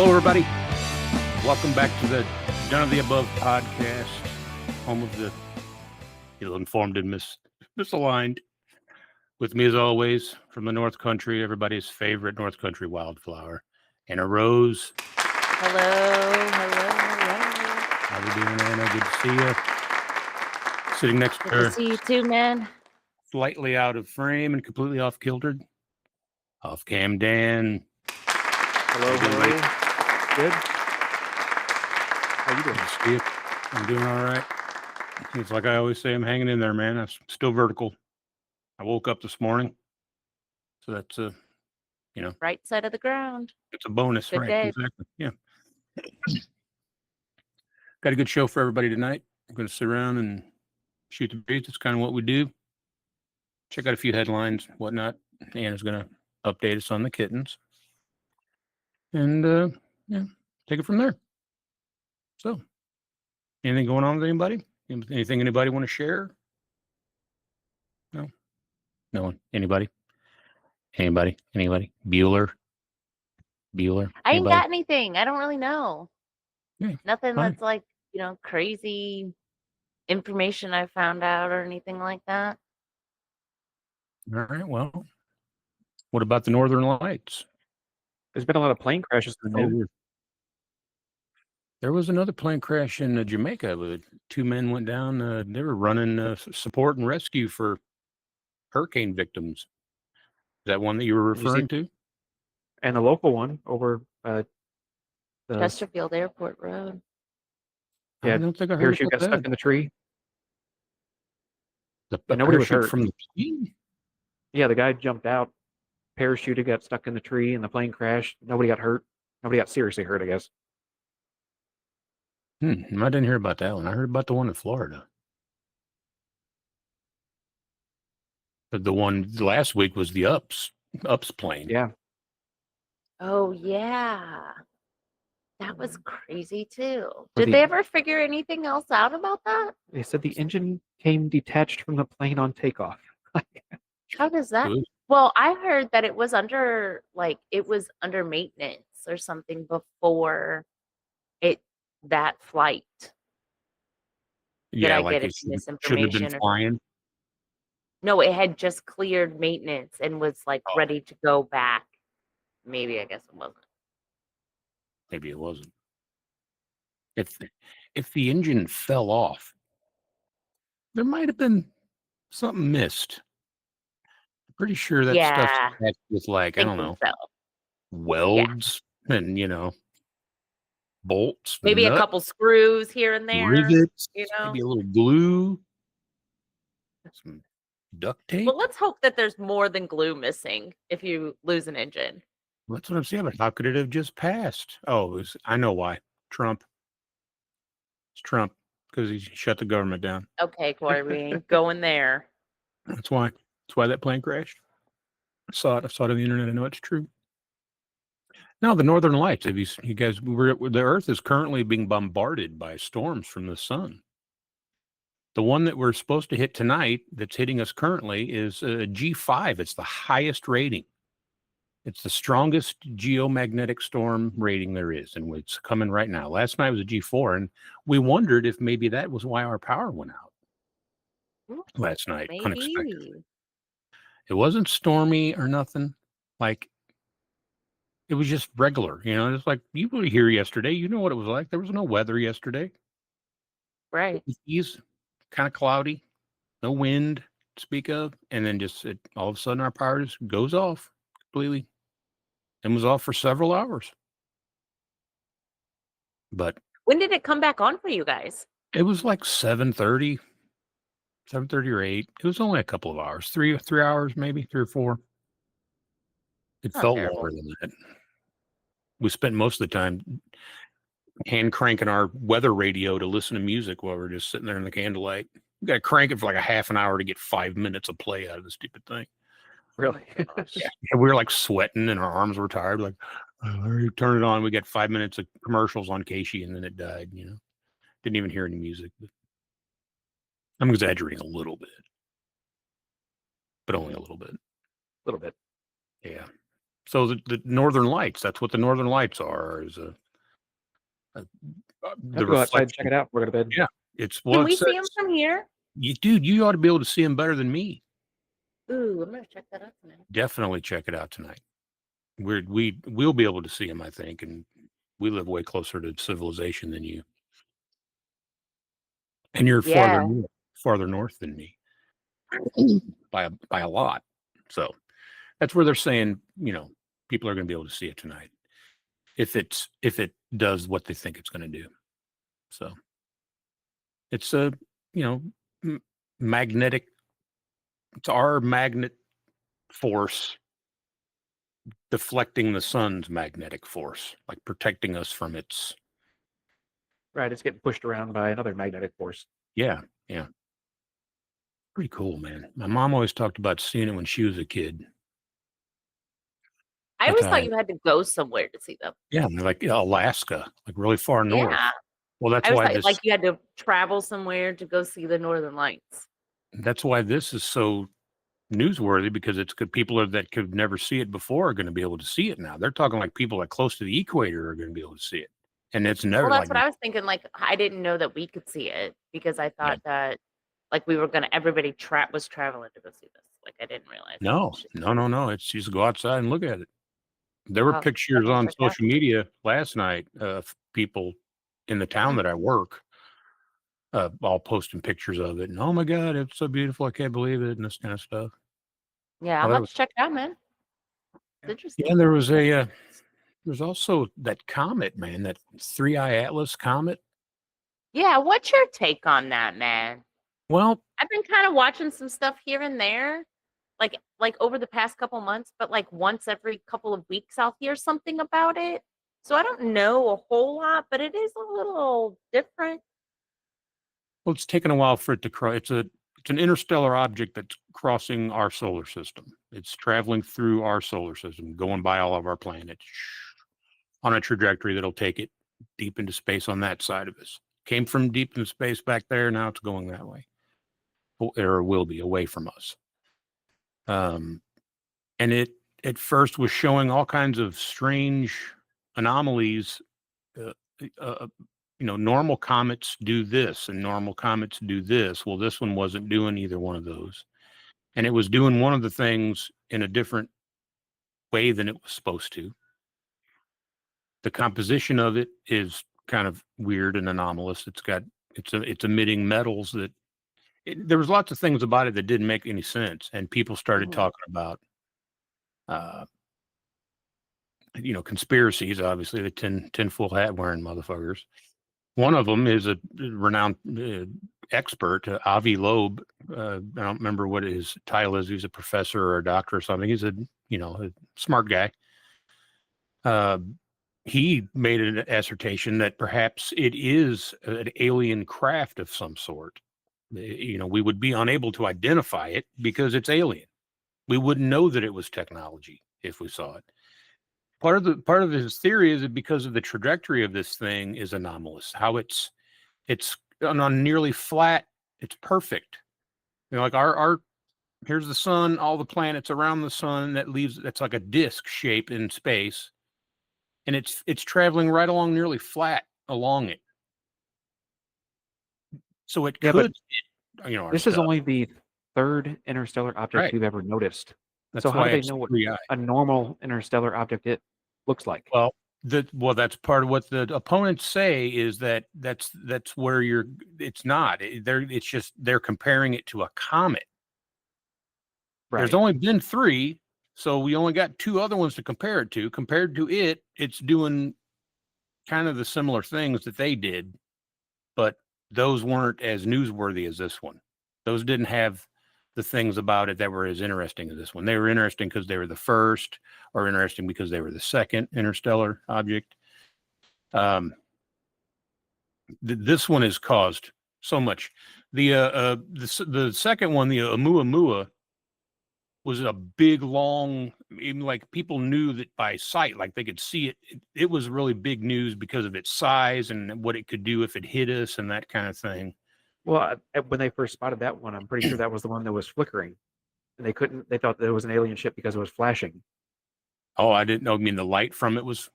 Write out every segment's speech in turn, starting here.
Hello, everybody. Welcome back to the None of the Above podcast, home of the ill-informed and misaligned. With me, as always, from the North Country, everybody's favorite North Country wildflower, Anna Rose. Hello. How we doing, Anna? Good to see you. Sitting next to her. Good to see you too, man. Slightly out of frame and completely off-kiltered. Off-cam Dan. Hello. Good. How you doing? Good to see you. I'm doing all right. It's like I always say, I'm hanging in there, man. I'm still vertical. I woke up this morning, so that's Right side of the ground. it's a bonus, Good right? day. Exactly. Yeah. Got a good show for everybody tonight. I'm going to sit around and shoot the breeze. That's kind of what we do. Check out a few headlines, whatnot. Anna's going to update us on the kittens, and take it from there. So, anything going on with anybody? Anything anybody want to share? No one. Anybody? Bueller. I ain't got anything. I don't really know. Yeah, Nothing fine. that's like, crazy information I found out or anything like that. All right. Well, what about the Northern Lights? There's been a lot of plane crashes in the news. There was another plane crash in Jamaica. With two men went down. They were running support and rescue for hurricane victims. Is that one that you were referring to? And the local one over the Chesterfield Airport Road. I don't think I heard parachute about got stuck that. in the tree. The nobody was parachute hurt. from the plane? Yeah, the guy jumped out, parachuted, got stuck in the tree, and the plane crashed. Nobody got hurt. Nobody got seriously hurt, I guess. I didn't hear about that one. I heard about the one in Florida. But the one last week was the UPS plane. Yeah. Oh, yeah. That was crazy, too. Or Did they ever figure anything else out about that? They said the engine came detached from the plane on takeoff. How does that? Good. Well, I heard that it was under maintenance or something before that flight. Yeah, I like get it it shouldn't have been misinformation or flying. No, it had just cleared maintenance and was ready to go back. Maybe, I guess it wasn't. Maybe it wasn't. If the engine fell off, there might have been something missed. I'm pretty sure that stuff's attached with I don't know, welds and bolts, maybe nuts, a couple screws here and there, rivets, maybe a little glue, some duct tape. Well, let's hope that there's more than glue missing if you lose an engine. Well, that's what I'm saying. But how could it have just passed? Oh, I know why. Trump. It's Trump because he shut the government down. Okay, Corey, we ain't going there. That's why. That's why that plane crashed. I saw it on the internet. I know it's true. Now, the Northern Lights. Have you guys? The Earth is currently being bombarded by storms from the sun. The one that we're supposed to hit tonight, that's hitting us currently, is a G5. It's the highest rating. It's the strongest geomagnetic storm rating there is, and it's coming right now. Last night was a G4, and we wondered if maybe that was why our power went out last night, unexpectedly. It wasn't stormy or nothing. It was just regular, it's like you were here yesterday. You know what it was like. There was no weather yesterday. Right. It's kind of cloudy, no wind to speak of, and then just all of a sudden our power just goes off completely and was off for several hours. But when did it come back on for you guys? It was like 7:30 or 8. It was only a couple of hours, 3 hours, maybe 3 or 4. It felt longer than that. We spent most of the time hand cranking our weather radio to listen to music while we're just sitting there in the candlelight. We got to crank it for like a half an hour to get 5 minutes of play out of the stupid thing. Really? Yeah. We were like sweating and our arms were tired. Like, turn it on. We got 5 minutes of commercials on Casey, and then it died. Didn't even hear any music. But I'm exaggerating a little bit, but only a little bit. A little bit. Yeah. So the Northern Lights, that's what the Northern Lights are, is I the have to go outside and check reflection. it out before I go to bed. Yeah, it's Can well, it we see them says, from here? dude, you ought to be able to see them better than me. Ooh, I'm gonna check that out tonight. Definitely check it out tonight. We'll be able to see them, I think, and we live way closer to civilization than you, and you're Yeah. farther north than me by a lot. So that's where they're saying, people are going to be able to see it tonight if it does what they think it's going to do. So it's a magnetic. It's our magnet force deflecting the sun's magnetic force, like protecting us from its. Right, it's getting pushed around by another magnetic force. Yeah. Pretty cool, man. My mom always talked about seeing it when she was a kid. I But always thought you had to go somewhere to see them. yeah, like Alaska, like really far north. Yeah. Well, that's I always why thought like you had to travel somewhere to go see the Northern Lights. that's why this is so newsworthy, because it's good. People that could never see it before are going to be able to see it now. They're talking like people that close to the equator are going to be able to see it, and it's never Well, that's like what I was thinking. Like, I didn't know that we could see it because I thought that like we were everybody was traveling to go see this. Like, I didn't realize. no. It's just go outside and look at it. There were Oh, pictures definitely on check it out. social media last night of people in the town that I work, all posting pictures of it. And oh my God, it's so beautiful! I can't believe it, and this kind of stuff. Yeah, Oh, I'll that have was to check it out, man. It's interesting. yeah. There's also that comet, man, that 3-eye Atlas comet. Yeah, what's your take on that, man? Well, I've been kind of watching some stuff here and there, like over the past couple months, but like once every couple of weeks I'll hear something about it. So I don't know a whole lot, but it is a little different. well, it's taken a while for it to cross. It's an interstellar object that's crossing our solar system. It's traveling through our solar system, going by all of our planets on a trajectory that'll take it deep into space on that side of us. Came from deep into space back there. Now it's going that way, or will be away from us. And it at first was showing all kinds of strange anomalies. Uh, uh, normal comets do this and normal comets do this. Well, this one wasn't doing either one of those. And it was doing one of the things in a different way than it was supposed to. The composition of it is kind of weird and anomalous. It's emitting metals that there was lots of things about it that didn't make any sense. And people started talking about, conspiracies, obviously the tinfoil hat wearing motherfuckers. One of them is a renowned expert, Avi Loeb. I don't remember what his title is. He's a professor or a doctor or something. He's a smart guy. He made an assertion that perhaps it is an alien craft of some sort. We would be unable to identify it because it's alien. We wouldn't know that it was technology if we saw it. Part of his theory is that because of the trajectory of this thing is anomalous, how it's on nearly flat, it's perfect. Like our here's the sun, all the planets around the sun that's like a disc shape in space, and it's traveling right along nearly flat along it. So it could, our this stuff. is only the third interstellar object Right. we've ever noticed. That's so how why do they it's know what 3-eye. a normal interstellar object looks like? Well, that's part of what the opponents say is that's where it's not. It's just they're comparing it to a comet. Right. There's only been 3, so we only got 2 other ones to compare it to. Compared to it, it's doing kind of the similar things that they did, but those weren't as newsworthy as this one. Those didn't have the things about it that were as interesting as this one. They were interesting because they were the first, or interesting because they were the second interstellar object. This one has caused so much. The second one, the Oumuamua, was a big, long, even like people knew that by sight, like they could see it. It was really big news because of its size and what it could do if it hit us and that kind of thing. Well, when they first spotted that one, I'm pretty sure that was the one that was flickering, and they thought that it was an alien ship because it was flashing. Oh, I didn't know. I mean, the light from it was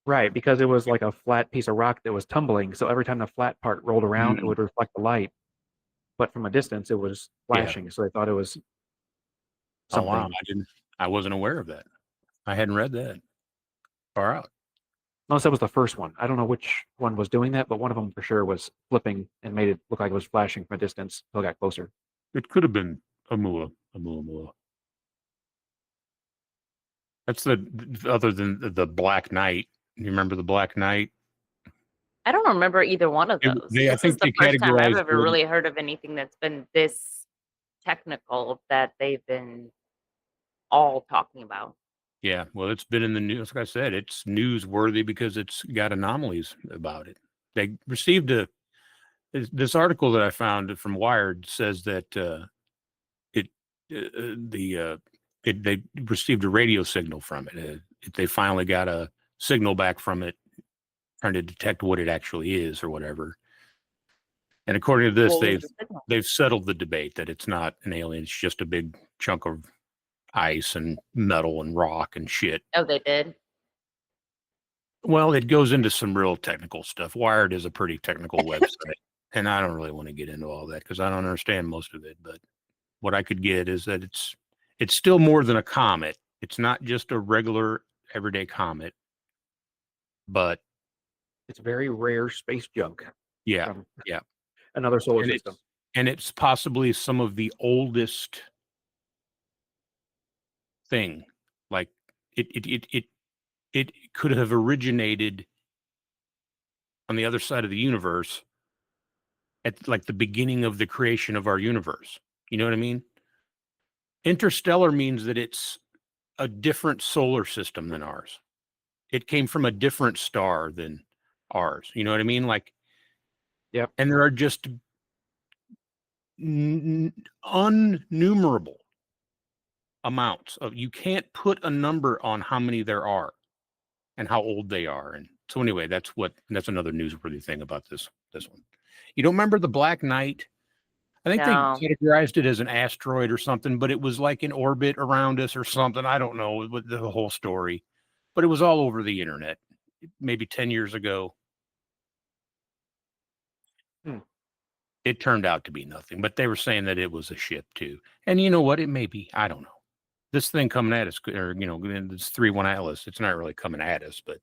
Right, because it was like a flat piece of rock that was tumbling. So every time the flat part rolled around, it would reflect the light. But from a distance, it was yeah. flashing. So they thought it was Oh wow, something. I wasn't aware of that. I hadn't read that. Far out. Unless that was the first one. I don't know which one was doing that, but one of them for sure was flipping and made it look like it was flashing from a distance until it got closer. It could have been a Muamua. That's other than the Black Knight. You remember the Black Knight? I don't remember either one of I those. This think is the they first time I've categorized ever them. really heard of anything that's been this technical that they've been all talking about. Yeah, well, it's been in the news. Like I said, it's newsworthy because it's got anomalies about it. They received this article that I found from Wired says that they received a radio signal from it. They finally got a signal back from it, trying to detect what it actually is or whatever. And according to this, What was the signal? they've settled the debate that it's not an alien; it's just a big chunk of ice and metal and rock and shit. Oh, they did. Well, it goes into some real technical stuff. Wired is a pretty technical website, and I don't really want to get into all that because I don't understand most of it. But what I could get is that it's still more than a comet. It's not just a regular everyday comet, but It's very rare space junk yeah, from yeah, another solar and system. it's possibly some of the oldest thing. Like it could have originated on the other side of the universe at like the beginning of the creation of our universe. You know what I mean? Interstellar means that it's a different solar system than ours. It came from a different star than ours. You know what I mean? Like, Yep. and there are just unnumerable amounts of, you can't put a number on how many there are and how old they are. And so anyway, that's another newsworthy thing about this one. You don't remember the Black Knight? I think No. they categorized it as an asteroid or something, but it was like in orbit around us or something. I don't know the whole story, but it was all over the internet maybe 10 years ago. It turned out to be nothing, but they were saying that it was a ship too. And you know what? It may be. I don't know. This thing coming at us, or, this 3-1 Atlas, it's not really coming at us, but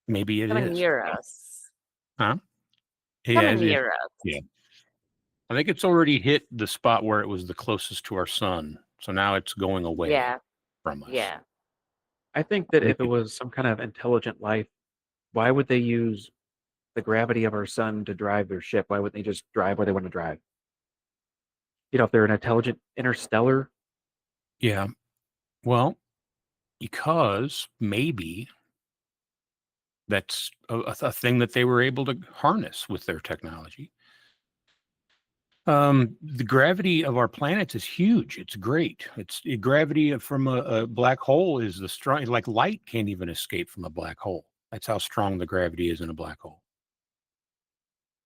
maybe it Coming is. near us. Huh? Coming near us. Yeah. I think it's already hit the spot where it was the closest to our sun. So now it's going away from us. Yeah. I think that if it was some kind of intelligent life, why would they use the gravity of our sun to drive their ship? Why wouldn't they just drive where they want to drive? If they're an intelligent interstellar. Yeah. Well, because maybe that's a thing that they were able to harness with their technology. The gravity of our planets is huge. It's great. Gravity from a black hole is the strong, like light can't even escape from a black hole. That's how strong the gravity is in a black hole.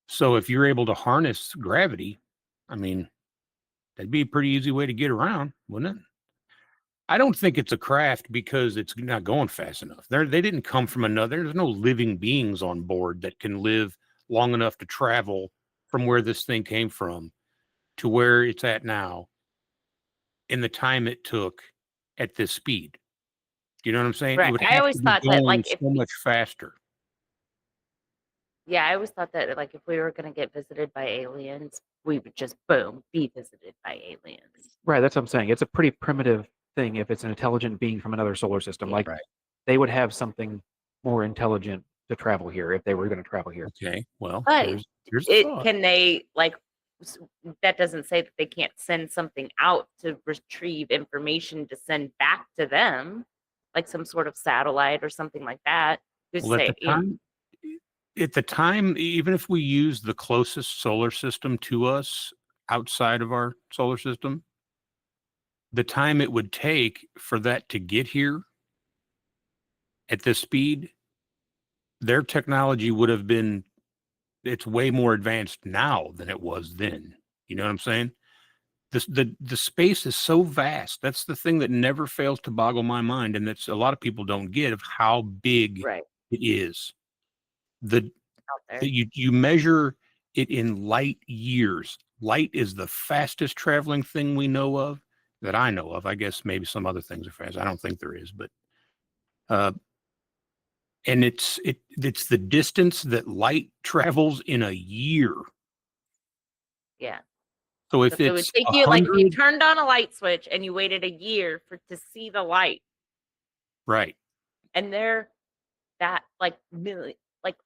So if you're able to harness gravity, I mean, that'd be a pretty easy way to get around, wouldn't it? I don't think it's a craft because it's not going fast enough. They didn't come from another. There's no living beings on board that can live long enough to travel from where this thing came from to where it's at now in the time it took at this speed. You know what I'm saying? Right. It would I have always to be thought that, going like, if so much faster. Yeah, I always thought that, like, if we were going to get visited by aliens, we would just, boom, be visited by aliens. Right, that's what I'm saying. It's a pretty primitive thing if it's an intelligent being from another solar system. Like, Right. they would have something more intelligent to travel here if they were going to travel here. Okay. Well, But here's the thought. can they, like, that doesn't say that they can't send something out to retrieve information to send back to them, like some sort of satellite or something like that. Well, at the time, even if we use the closest solar system to us outside of our solar system, the time it would take for that to get here at this speed, their technology would have been, it's way more advanced now than it was then. You know what I'm saying? the space is so vast. That's the thing that never fails to boggle my mind, and that's a lot of people don't get of how big Right. it is. The Out there. that you measure it in light years. Light is the fastest traveling thing we know of, that I know of. I guess maybe some other things are fast. I don't think there is, but and it's the distance that light travels in a year. Yeah. So if So it would it's take you, like, if you 100, turned on a light switch and you waited a year to see the light, right? and they're that like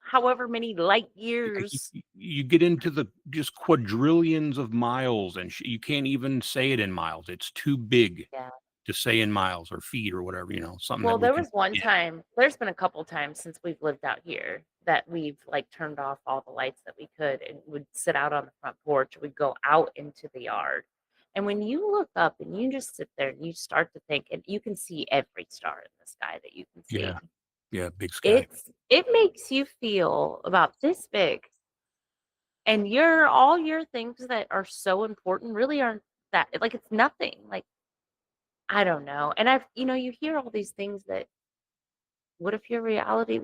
however many light Because years. you get into the just quadrillions of miles, and you can't even say it in miles. It's too big Yeah. to say in miles or feet or whatever, something Well, that we there can. was one Yeah. time, there's been a couple times since we've lived out here that we've like turned off all the lights that we could and would sit out on the front porch. We'd go out into the yard. And when you look up and you just sit there and you start to think, and you can see every star in the sky that you can see. Yeah. Yeah, big sky. It makes you feel about this big. And all your things that are so important really aren't that, like, it's nothing. Like, I don't know. And you hear all these things that, what if our reality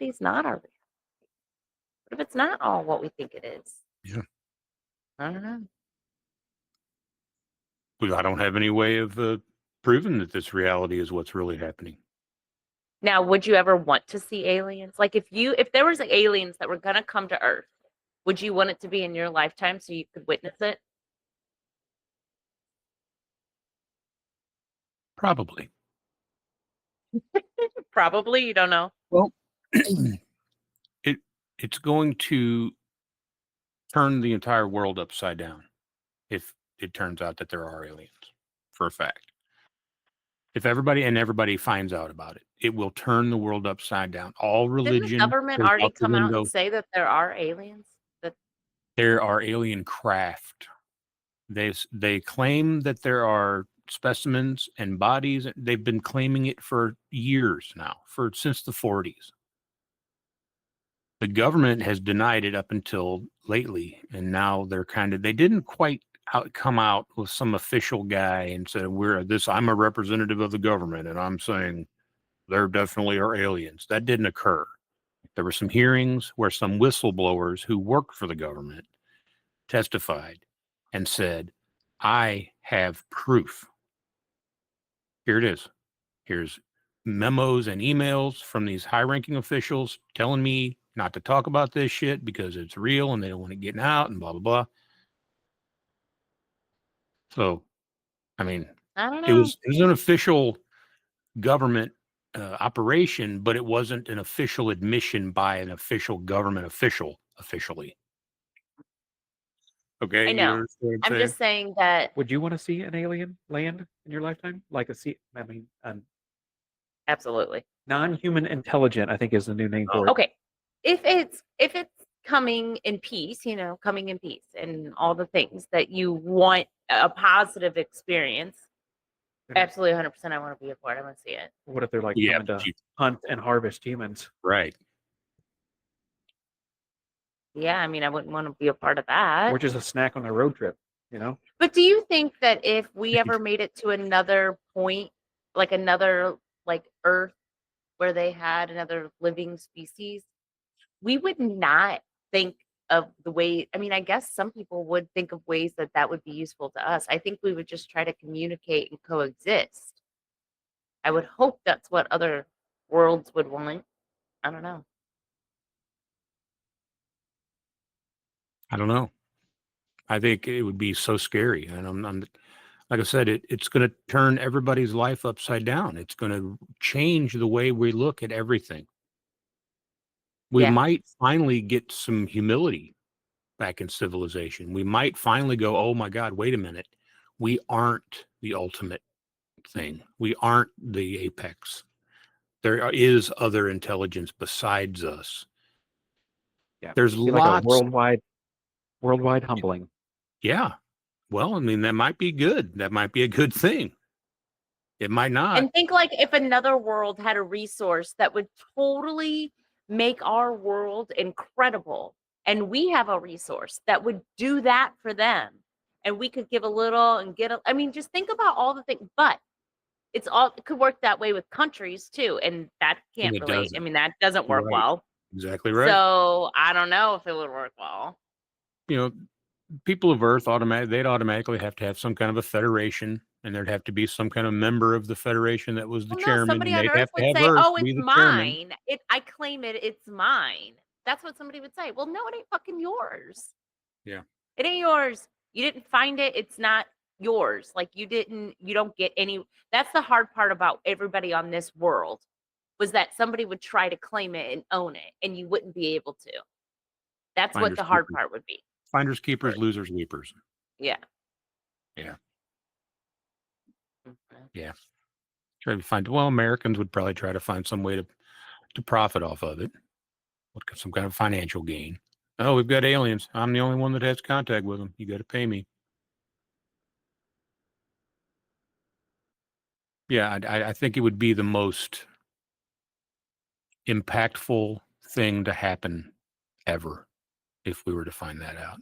is not our reality? What if it's not all what we think it is? Yeah. I don't know. I don't have any way of proving that this reality is what's really happening. Now, would you ever want to see aliens? Like, if there was aliens that were going to come to Earth, would you want it to be in your lifetime so you could witness it? Probably. Probably. You don't know. Well, it's going to turn the entire world upside down if it turns out that there are aliens, for a fact. If everybody finds out about it, it will turn the world upside down. All Didn't the religion government goes already out the come out and window. say that there are aliens? That There are alien craft. They claim that there are specimens and bodies. They've been claiming it for years now, since the 40s. The government has denied it up until lately, and now they didn't quite come out with some official guy and said, I'm a representative of the government, and I'm saying there definitely are aliens. That didn't occur. There were some hearings where some whistleblowers who worked for the government testified and said, I have proof. Here it is. Here's memos and emails from these high-ranking officials telling me not to talk about this shit because it's real and they don't want it getting out and blah, blah, blah. So, I mean, I don't it know. was an official government operation, but it wasn't an official admission by an official government official officially. Okay, I you know. understand what I'm saying? just saying that Would you want to see an alien land in your lifetime? Like absolutely. non-human intelligent, I think is the new name for it. Okay. If it's coming in peace, coming in peace and all the things that you want, a positive experience, You know, absolutely 100% I want to be a part. I want to see it. what if they're like Yeah, coming to hunt and harvest humans? right. Yeah, I mean, I wouldn't want to be a part of Or that. just a snack on their road trip, But do you think that if we ever made it to another point, like another Earth where they had another living species, we would not think of the way, I mean, I guess some people would think of ways that would be useful to us. I think we would just try to communicate and coexist. I would hope that's what other worlds would want. I don't know. I don't know. I think it would be so scary. And I'm like I said, it's going to turn everybody's life upside down. It's going to change the way we look at everything. We Yeah. might finally get some humility back in civilization. We might finally go, oh my God, wait a minute. We aren't the ultimate thing. We aren't the apex. There is other intelligence besides us. Yeah. There's Be like lots. a worldwide humbling. Yeah. Well, I mean, that might be good. That might be a good thing. It might not. And think like if another world had a resource that would totally make our world incredible, and we have a resource that would do that for them, and we could give a little and get a, I mean, just think about all the things, but it could work that way with countries too. And that And can't it really, I doesn't. mean, that doesn't work Right. well. Exactly right. So I don't know if it would work well. You know, people of Earth they'd automatically have to have some kind of a federation, and there'd have to be some kind of member of the federation that was the Well, no, chairman, somebody and on they'd Earth have to would have say, Earth "Oh, be it's the chairman. mine. I claim it. It's mine." That's what somebody would say. Well, no, it ain't fucking yours. Yeah. It ain't yours. You didn't find it. It's not yours. Like you don't get any. That's the hard part about everybody on this world was that somebody would try to claim it and own it, and you wouldn't be able to. That's what Finders the hard keepers. part would be. Finders keepers, Right. losers weepers. Yeah. Yeah. Okay. Yeah. Try to find. Well, Americans would probably try to find some way to profit off of it. Some kind of financial gain. Oh, we've got aliens. I'm the only one that has contact with them. You got to pay me. Yeah, I think it would be the most impactful thing to happen ever if we were to find that out.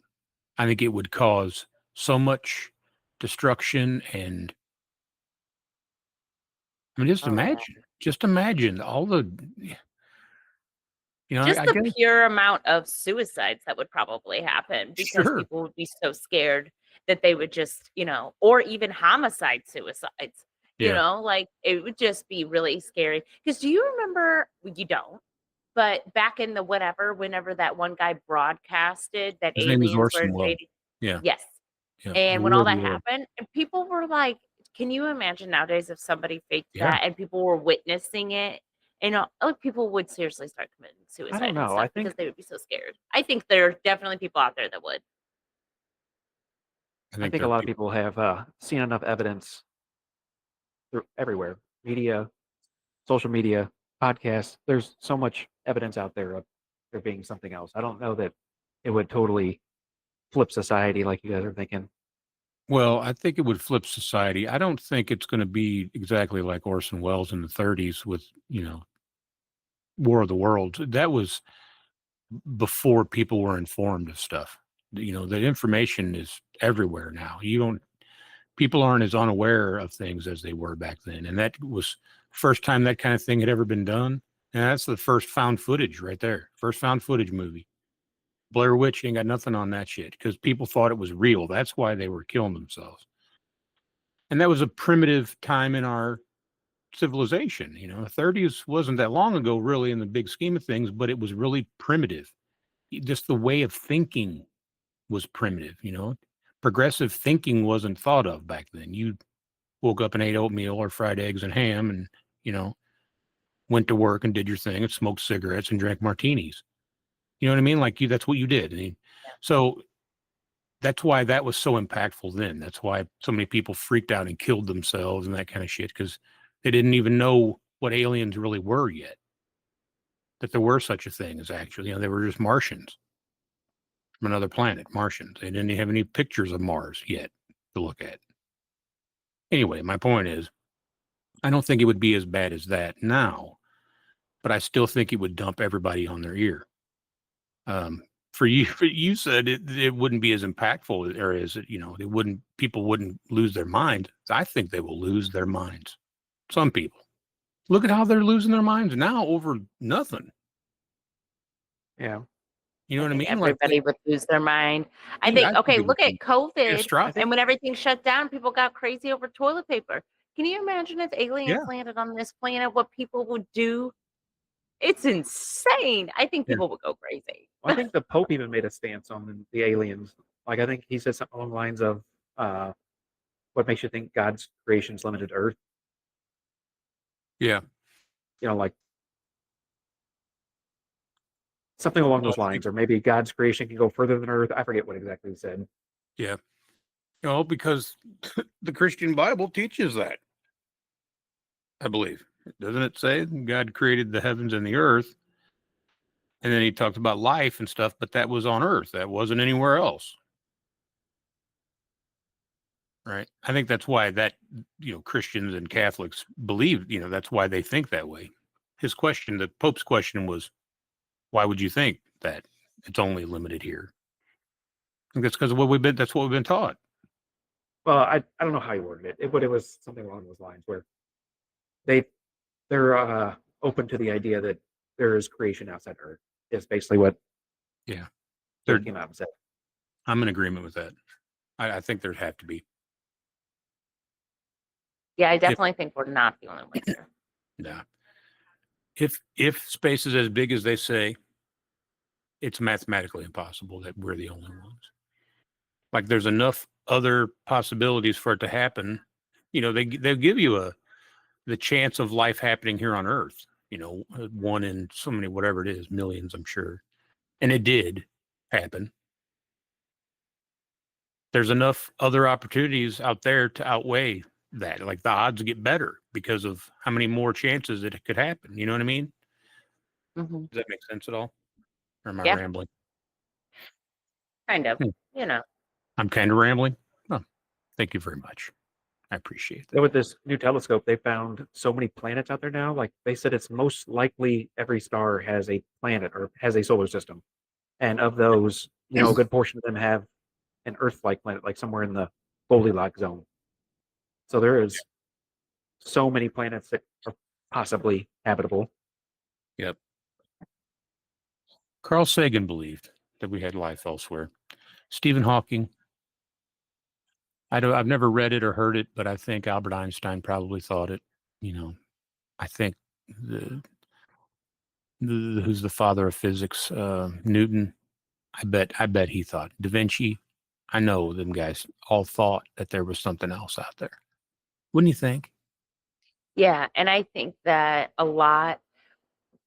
I think it would cause so much destruction and I mean, Oh, yeah. just imagine all the, Just I the guess, pure amount of suicides that would probably happen because sure. people would be so scared that they would just, or even homicide suicides, Yeah. like it would just be really scary. Because do you remember, well, you don't, but back in the whenever that one guy broadcasted that His name is aliens were Orson Welles. invading? Yeah. Yes. Yeah. And The when all real that deal. happened, and people were like, can you imagine nowadays if somebody faked Yeah. that and people were witnessing it? And like people would seriously start committing suicide don't and know. stuff I think because they would be so scared. I think there are definitely people out there that would. I think think there a are lot of people have seen enough evidence through everywhere, media, social media, podcasts. There's so much evidence out there of there being something else. I don't know that it would totally flip society like you guys are thinking. Well, I think it would flip society. I don't think it's going to be exactly like Orson Welles in the 30s with, War of the Worlds. That was before people were informed of stuff. The information is everywhere now. People aren't as unaware of things as they were back then. And that was first time that kind of thing had ever been done. And that's the first found footage right there. First found footage movie. Blair Witch ain't got nothing on that shit because people thought it was real. That's why they were killing themselves. And that was a primitive time in our civilization. The 30s wasn't that long ago, really, in the big scheme of things, but it was really primitive. Just the way of thinking was primitive. Progressive thinking wasn't thought of back then. You woke up and ate oatmeal or fried eggs and ham and, went to work and did your thing and smoked cigarettes and drank martinis. You know what I mean? Like that's what you did. So that's why that was so impactful then. That's why so many people freaked out and killed themselves and that kind of shit because they didn't even know what aliens really were yet. That there were such a thing as actually, they were just Martians from another planet, Martians. They didn't have any pictures of Mars yet to look at. Anyway, my point is, I don't think it would be as bad as that now, but I still think it would dump everybody on their ear. For you said it wouldn't be as impactful, or as people wouldn't lose their minds. I think they will lose their minds. Some people. Look at how they're losing their minds now over nothing. Yeah. You know what I mean? Everybody would lose their mind. I Yeah, think, I think okay, it would look at be COVID catastrophic. and when everything shut down, people got crazy over toilet paper. Can you imagine if aliens Yeah. landed on this planet, what people would do? It's insane. I think Yeah. people would go crazy. Well, I think the Pope even made a stance on the aliens. Like I think he said something along the lines of, "What makes you think God's creation's limited to Earth?" Yeah. Like something along those Well, lines, or maybe God's creation can go further than Earth. I forget what exactly he said. Yeah. Because the Christian Bible teaches that. I believe. Doesn't it say God created the heavens and the earth? And then he talked about life and stuff, but that was on earth. That wasn't anywhere else. Right. I think that's why Christians and Catholics believe, that's why they think that way. The Pope's question was, why would you think that it's only limited here? I think that's because that's what we've been taught. well, I don't know how you worded it, but it was something along those lines where they they're open to the idea that there is creation outside Earth. Is basically what Yeah, they they're, came out and said. I'm in agreement with that. I think there'd have to be. Yeah, I If definitely think we're not the only ones here. yeah, if space is as big as they say, it's mathematically impossible that we're the only ones. Like there's enough other possibilities for it to happen. They'll give you the chance of life happening here on Earth. One in so many, whatever it is, millions, I'm sure, and it did happen. There's enough other opportunities out there to outweigh that. Like the odds get better because of how many more chances that it could happen. You know what I mean? Mhm. Does that make sense at all? Or am I Yeah, rambling? kind of. Hmm. You know. I'm kind of rambling. Oh, thank you very much. I appreciate So that. with this new telescope, they found so many planets out there now. Like they said, it's most likely every star has a planet or has a solar system, and of those, a good portion of them have an Earth-like planet, like somewhere in the Goldilocks zone. So there is so many planets that are possibly habitable. Yep. Carl Sagan believed that we had life elsewhere. Stephen Hawking, I've never read it or heard it, but I think Albert Einstein probably thought it. You know, I think the, who's the father of physics, Newton. I bet he thought. Da Vinci. I know them guys all thought that there was something else out there. Wouldn't you think? Yeah, and I think that a lot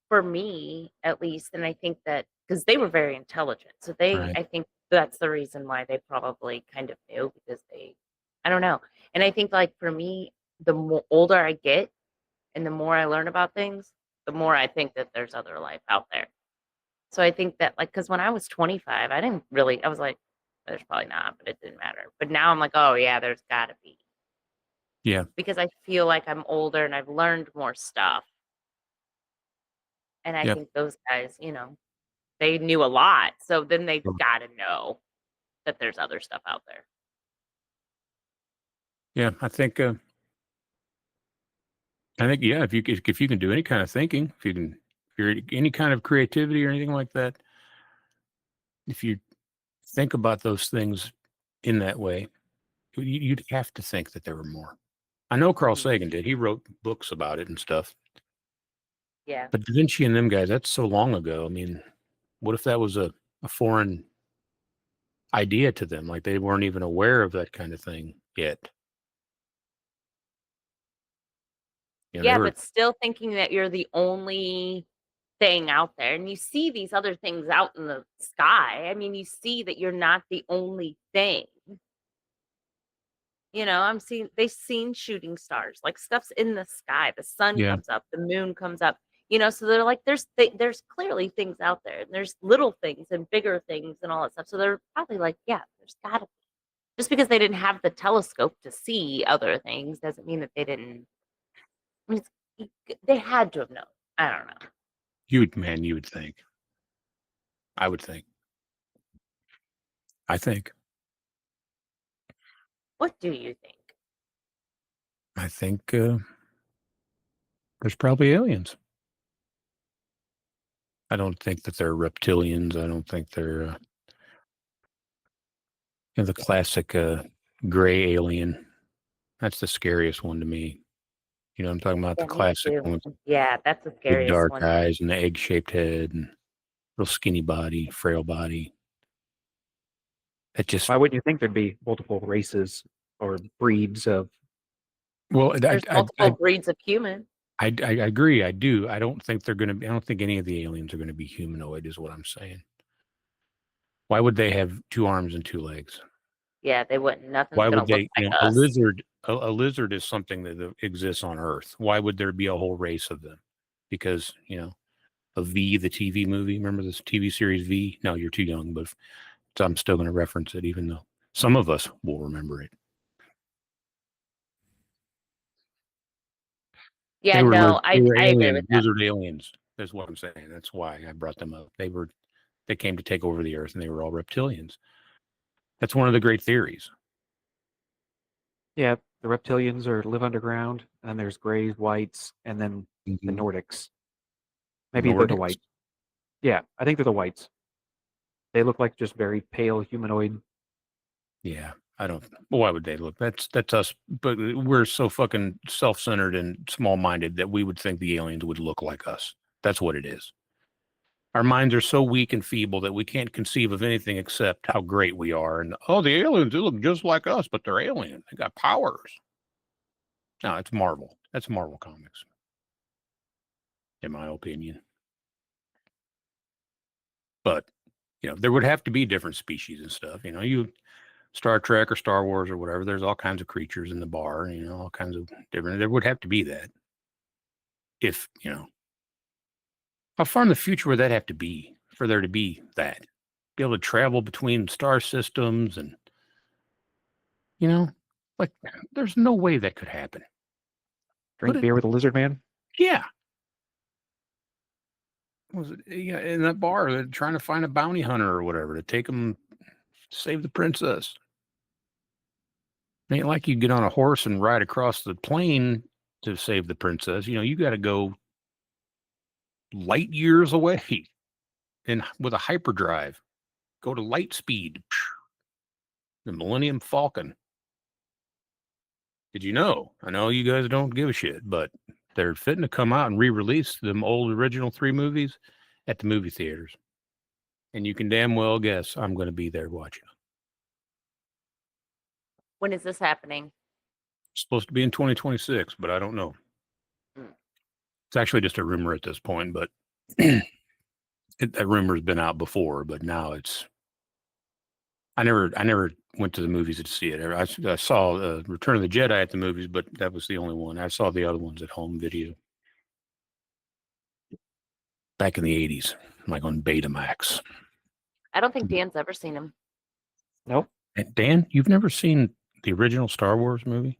for me at least, and I think that because they were very intelligent. So Right. I think that's the reason why they probably kind of knew because I don't know. And I think like for me, the more older I get and the more I learn about things, the more I think that there's other life out there. So I think that like, because when I was 25, I was like, there's probably not, but it didn't matter. But now I'm like, oh yeah, there's gotta be Yeah. because I feel like I'm older and I've learned more stuff. And I Yep. think those guys, they knew a lot. So then they've got to know that there's other stuff out there. Yeah. I think yeah. If you can do any kind of thinking, if you're any kind of creativity or anything like that, if you think about those things in that way, you'd have to think that there were more. I know Carl Mhm. Sagan did. He wrote books about it and stuff. Yeah. But Da Vinci and them guys, that's so long ago. I mean, what if that was a foreign idea to them? Like they weren't even aware of that kind of thing yet. They Yeah, were, but still thinking that you're the only thing out there. And you see these other things out in the sky. I mean, you see that you're not the only thing. They've seen shooting stars, like stuff's in the sky. The sun yeah, comes up, the moon comes up. So they're like, there's clearly things out there, and there's little things and bigger things and all that stuff. So they're probably like, yeah, there's gotta be. Just because they didn't have the telescope to see other things doesn't mean that they didn't. I mean, they had to have known. I don't know. you would think. I would think. I think. What do you think? I think there's probably aliens. I don't think that they're reptilians. I don't think they're the classic gray alien. That's the scariest one to me. I'm talking about the Yeah, me classic too. ones, Yeah, that's the big scariest dark one. eyes and the egg-shaped head and real skinny body, frail body. It just Why wouldn't you think there'd be multiple races or breeds of? well, There's multiple breeds of human. I agree. I do. I don't think they're going to be. I don't think any of the aliens are going to be humanoid. Is what I'm saying. Why would they have two arms and two legs? Yeah, they wouldn't. Nothing's Why gonna would look they? like A us. lizard. A lizard is something that exists on Earth. Why would there be a whole race of them? Because a V, the TV movie. Remember this TV series V? No, you're too young, but I'm still going to reference it, even though some of us will remember it. Yeah, no, They were I agree with aliens, that. lizard aliens. That's what I'm saying. That's why I brought them up. They came to take over the Earth, and they were all reptilians. That's one of the great theories. Yeah, the reptilians live underground, and then there's grays, whites, and then the Mhm. Nordics. Maybe they're the Nordics? whites. Yeah, I think they're the whites. They look like just very pale humanoid. Yeah, I don't. Well, why would they look? That's us, but we're so fucking self-centered and small-minded that we would think the aliens would look like us. That's what it is. Our minds are so weak and feeble that we can't conceive of anything except how great we are. And oh, the aliens, they look just like us, but they're alien. They got powers. No, it's Marvel. That's Marvel Comics, in my opinion. But there would have to be different species and stuff. You Star Trek or Star Wars or whatever. There's all kinds of creatures in the bar. All kinds of different. There would have to be that. If how far in the future would that have to be for there to be that? Be able to travel between star systems and like there's no way that could happen. Drink beer with a lizard man. Yeah. Was it in that bar? They're trying to find a bounty hunter or whatever to take them, save the princess. It ain't like you get on a horse and ride across the plain to save the princess. You got to go light years away and with a hyperdrive, go to light speed. The Millennium Falcon. Did you know? I know you guys don't give a shit, but they're fitting to come out and re-release them old original 3 movies at the movie theaters. And you can damn well guess I'm going to be there watching them. When is this happening? It's supposed to be in 2026, but I don't know. It's actually just a rumor at this point, but that rumor's been out before, but now it's. I never went to the movies to see it. I saw Return of the Jedi at the movies, but that was the only one. I saw the other ones at home video. Back in the 80s, like on Betamax. I don't think Dan's ever seen him. Nope. Dan, you've never seen the original Star Wars movie?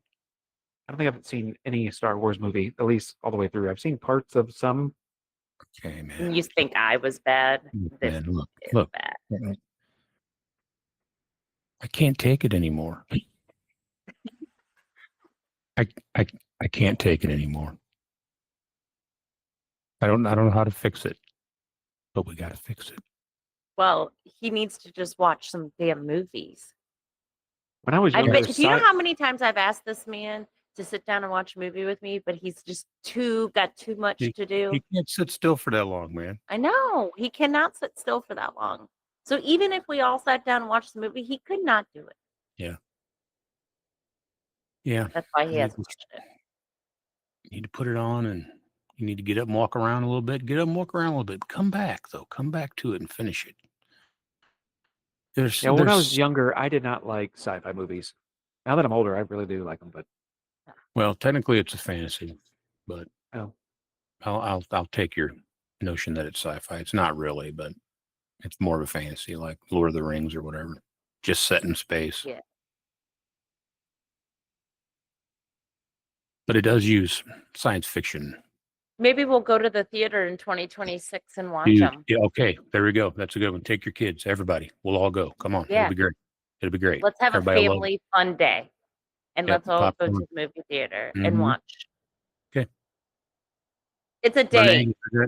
I don't think I've seen any Star Wars movie, at least all the way through. I've seen parts of some. Okay, man. You think I was bad? This Man, is look. bad. I can't take it anymore. I can't take it anymore. I don't know how to fix it, but we got to fix it. Well, he needs to just watch some damn movies. When I was Do younger, you know how many times I've asked this man to sit down and watch a movie with me, but he's just got too much to do. He can't sit still for that long, man. I know. He cannot sit still for that long. So even if we all sat down and watched the movie, he could not do it. Yeah. Yeah. That's why he hasn't watched it. You need to put it on and you need to get up and walk around a little bit. Get up and walk around a little bit. Come back, though. Come back to it and finish it. When I was younger, I did not like sci-fi movies. Now that I'm older, I really do like them. But well, technically, it's a fantasy, but oh, I'll take your notion that it's sci-fi. It's not really, but it's more of a fantasy, like Lord of the Rings or whatever, just set in space. Yeah. But it does use science fiction. Maybe we'll go to the theater in 2026 and watch Dude, them. yeah, okay, there we go. That's a good one. Take your kids, everybody. We'll all go. Come on, Yeah. it'll be great. It'll be great. Let's have Everybody a will love family fun day, and Yep, let's all go to popcorn. the movie theater Mhm. and watch. Okay. It's a Renee, day.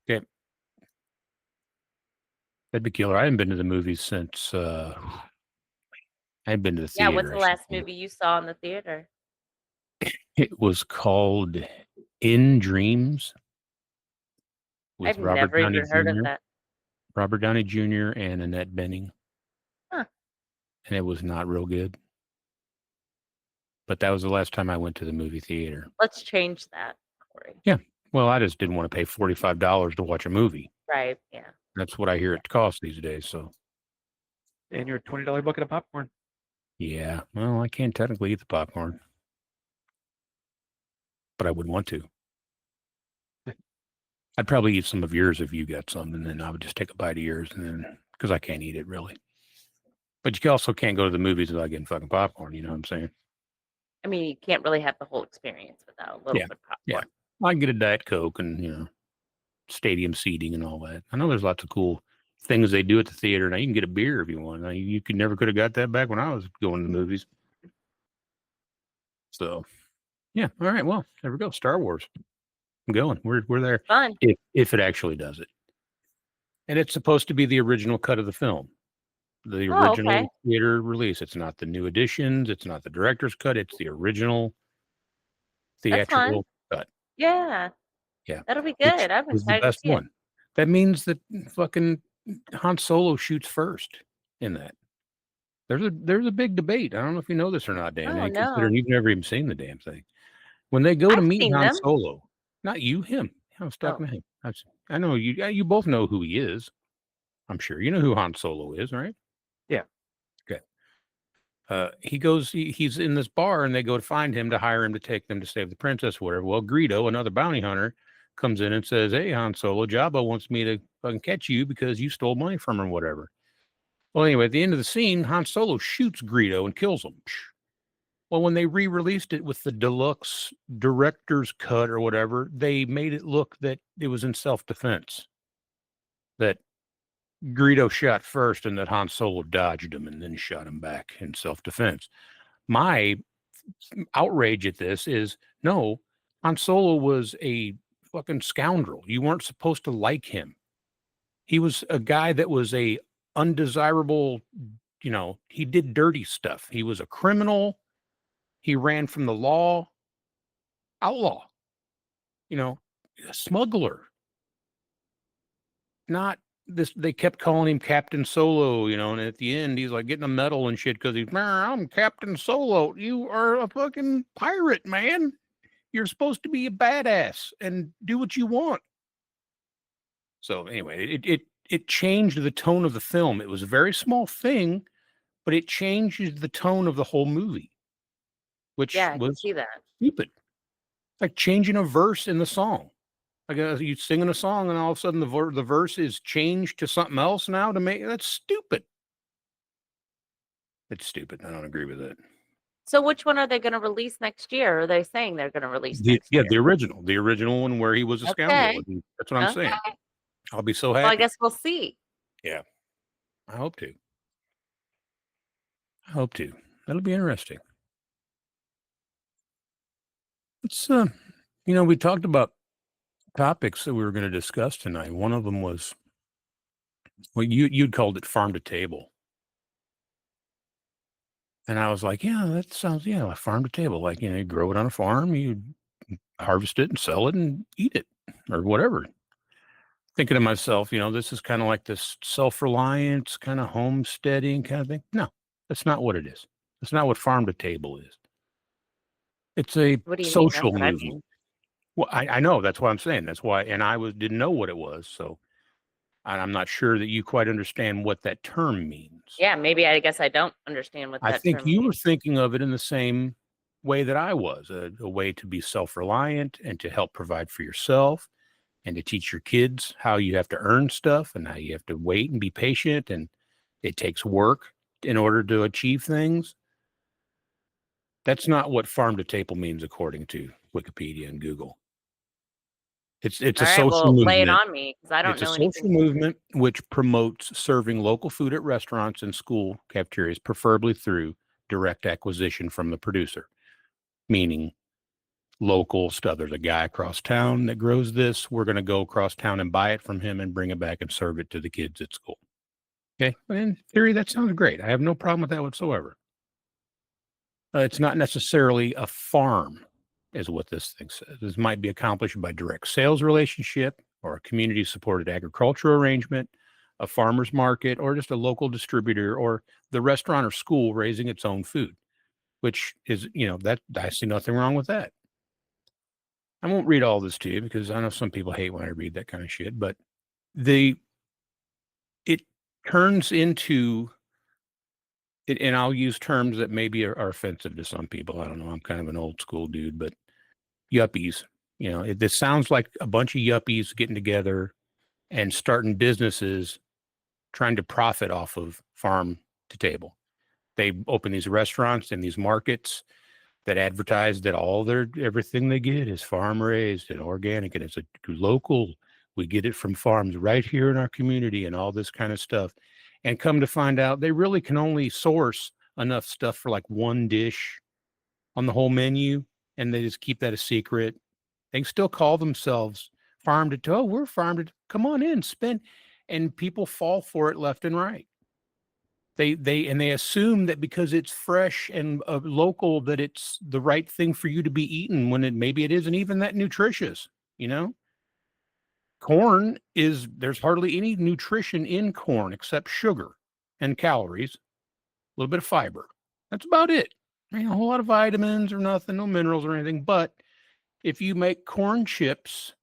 okay. That'd be killer. I haven't been to the movies since I haven't been to the Yeah, theater. what's the last movie you saw in the theater? It was called In Dreams with I've Robert never Downey even heard of Jr. that. Robert Downey Jr. and Annette Bening. Huh. And it was not real good. But that was the last time I went to the movie theater. Let's change that, Corey. Yeah. Well, I just didn't want to pay $45 to watch a movie. Right. Yeah. That's what I hear it costs these days. So, and your $20 bucket of popcorn. yeah. Well, I can't technically eat the popcorn, but I would want to. I'd probably eat some of yours if you got some, and then I would just take a bite of yours, and then because I can't eat it really. But you also can't go to the movies without getting fucking popcorn. You know what I'm saying? I mean, you can't really have the whole experience without a little bit of popcorn. Yeah. I can get a Diet Coke and stadium seating and all that. I know there's lots of cool things they do at the theater. Now you can get a beer if you want. Now, you never could have got that back when I was going to the movies. So, yeah. All right. Well, there we go. Star Wars. I'm going. We're there. Fun. If it actually does it, and it's supposed to be the original cut of the film, the Oh, original okay. theater release. It's not the new editions. It's not the director's cut. It's the original That's fun. theatrical cut. Yeah. Yeah, That'll be which good. I'm is the excited to best see it. one. That means that fucking Han Solo shoots first in that. There's a big debate. I don't know if you know this or not, Dan. Oh, And no. considering you've never even seen the damn thing. When they go to I've meet seen Han them. Solo, not you, him. I was talking Oh. to him. I know you. You both know who he is. I'm sure you know who Han Solo is, right? Yeah. Okay. He's in this bar, and they go to find him to hire him to take them to save the princess, or whatever. Well, Greedo, another bounty hunter, comes in and says, "Hey, Han Solo, Jabba wants me to fucking catch you because you stole money from him, or whatever." Well, anyway, at the end of the scene, Han Solo shoots Greedo and kills him. Well, when they re-released it with the deluxe director's cut or whatever, they made it look that it was in self-defense. That Greedo shot first and that Han Solo dodged him and then shot him back in self-defense. My outrage at this is, no, Han Solo was a fucking scoundrel. You weren't supposed to like him. He was a guy that was a undesirable, he did dirty stuff. He was a criminal. He ran from the law, outlaw, a smuggler. Not this, they kept calling him Captain Solo, and at the end he's like getting a medal and shit because I'm Captain Solo. You are a fucking pirate, man. You're supposed to be a badass and do what you want. So anyway, it changed the tone of the film. It was a very small thing, but it changed the tone of the whole movie, which Yeah, I can was see that. stupid. Like changing a verse in the song. Like you singing a song and all of a sudden the verse is changed to something else now to make that's stupid. It's stupid. I don't agree with it. So which one are they going to release next year? Or are they saying they're going to release next year? The original one where he was a scoundrel. Okay. That's what I'm saying. Okay. I'll be so happy. Well, I guess we'll see. Yeah, I hope to. That'll be interesting. It's we talked about topics that we were going to discuss tonight. One of them was, well, you'd called it farm to table. And I was like, yeah, that sounds, like farm to table. Like, you grow it on a farm, you harvest it and sell it and eat it or whatever. Thinking to myself, this is kind of like this self-reliance, kind of homesteading kind of thing. No, that's not what it is. That's not what farm to table is. It's a What do you mean? social That's what I movement. mean. Well, I know. That's what I'm saying. That's why, and I didn't know what it was. So I'm not sure that you quite understand what that term means. Yeah, maybe I guess I don't understand what I that think term you were means. thinking of it in the same way that I was, a way to be self-reliant and to help provide for yourself and to teach your kids how you have to earn stuff and how you have to wait and be patient and it takes work in order to achieve things. That's not what farm to table means according to Wikipedia and Google. It's All a right, social well, lay it movement. on me because I don't It's a know social anything. movement which promotes serving local food at restaurants and school cafeterias, preferably through direct acquisition from the producer, meaning local stuff. There's a guy across town that grows this. We're going to go across town and buy it from him and bring it back and serve it to the kids at school. Okay. In theory, that sounds great. I have no problem with that whatsoever. It's not necessarily a farm, is what this thing says. This might be accomplished by direct sales relationship or a community-supported agricultural arrangement, a farmer's market, or just a local distributor or the restaurant or school raising its own food, which is, that I see nothing wrong with that. I won't read all this to you because I know some people hate when I read that kind of shit, but it turns into it, and I'll use terms that maybe are offensive to some people. I don't know. I'm kind of an old school dude, but yuppies, this sounds like a bunch of yuppies getting together and starting businesses trying to profit off of farm to table. They open these restaurants and these markets that advertise that everything they get is farm raised and organic and it's a local. We get it from farms right here in our community and all this kind of stuff. And come to find out they really can only source enough stuff for like one dish on the whole menu, and they just keep that a secret. They can still call themselves farm to toe. We're farm to come on in, spend, and people fall for it left and right. They assume that because it's fresh and local that it's the right thing for you to be eaten when maybe it isn't even that nutritious. Corn there's hardly any nutrition in corn except sugar and calories, a little bit of fiber. That's about it. There ain't a whole lot of vitamins or nothing, no minerals or anything. But if you make corn chips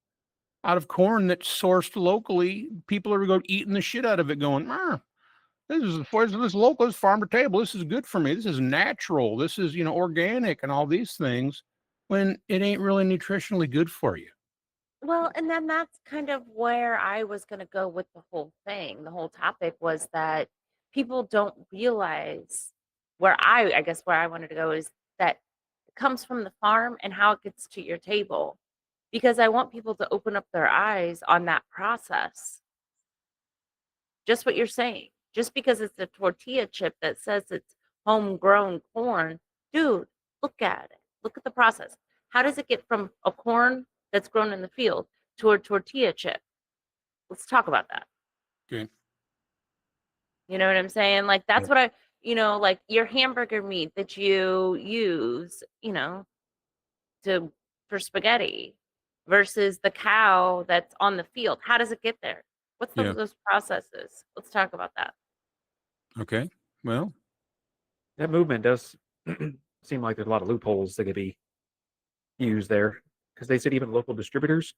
out of corn that's sourced locally, people are going eating the shit out of it, going, this local, this farm to table. This is good for me. This is natural. This is, organic and all these things, when it ain't really nutritionally good for you. Well, and then that's kind of where I was going to go with the whole thing. The whole topic was that people don't realize where I guess where I wanted to go is that it comes from the farm and how it gets to your table. Because I want people to open up their eyes on that process. Just what you're saying. Just because it's a tortilla chip that says it's homegrown corn, dude, look at it. Look at the process. How does it get from a corn that's grown in the field to a tortilla chip? Let's talk about that. Okay. You know what I'm saying? Like, that's what like your hamburger meat that you use, for spaghetti versus the cow that's on the field. How does it get there? What's those processes? Let's talk about that. Okay. Well, that movement does seem like there's a lot of loopholes that could be used there, because they said even local distributors.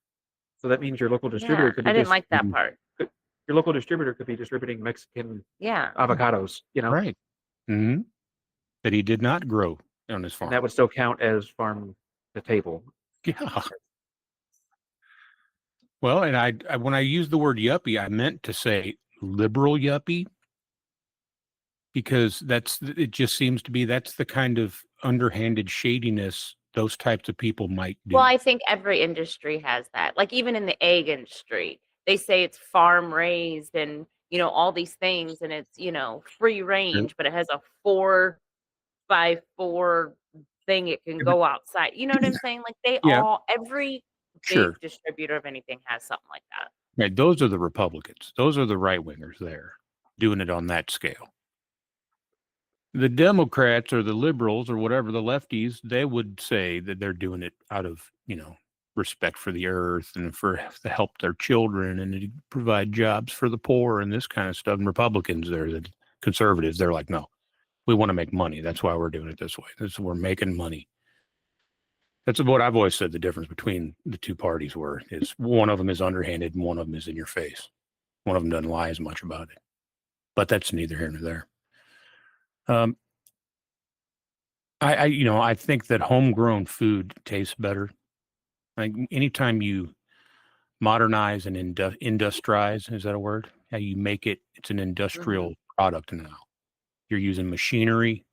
So that means your local distributor could be. I didn't like that part. Your local distributor could be distributing Mexican avocados, Right. Mm-hmm. That he did not grow on his farm. And that would still count as farm to table. Yeah. Well, and I when I used the word yuppie, I meant to say liberal yuppie, because it just seems to be that's the kind of underhanded shadiness those types of people might do. Well, I think every industry has that. Like, even in the egg industry, they say it's farm raised and, all these things, and it's, free range, but it has a 4x4 thing it can go outside. You know what I'm saying? Like, every big distributor of anything has something like that. Right. Those are the Republicans. Those are the right wingers there doing it on that scale. The Democrats or the liberals or whatever, the lefties, they would say that they're doing it out of, respect for the earth and to help their children and to provide jobs for the poor and this kind of stuff. And Republicans, the conservatives, they're like, no, we want to make money. That's why we're doing it this way. We're making money. That's what I've always said the difference between the two parties is one of them is underhanded and one of them is in your face. One of them doesn't lie as much about it. But that's neither here nor there. I think that homegrown food tastes better. Like, anytime you modernize and industrialize, is that a word? How you make it, it's an industrial product now. You're using machinery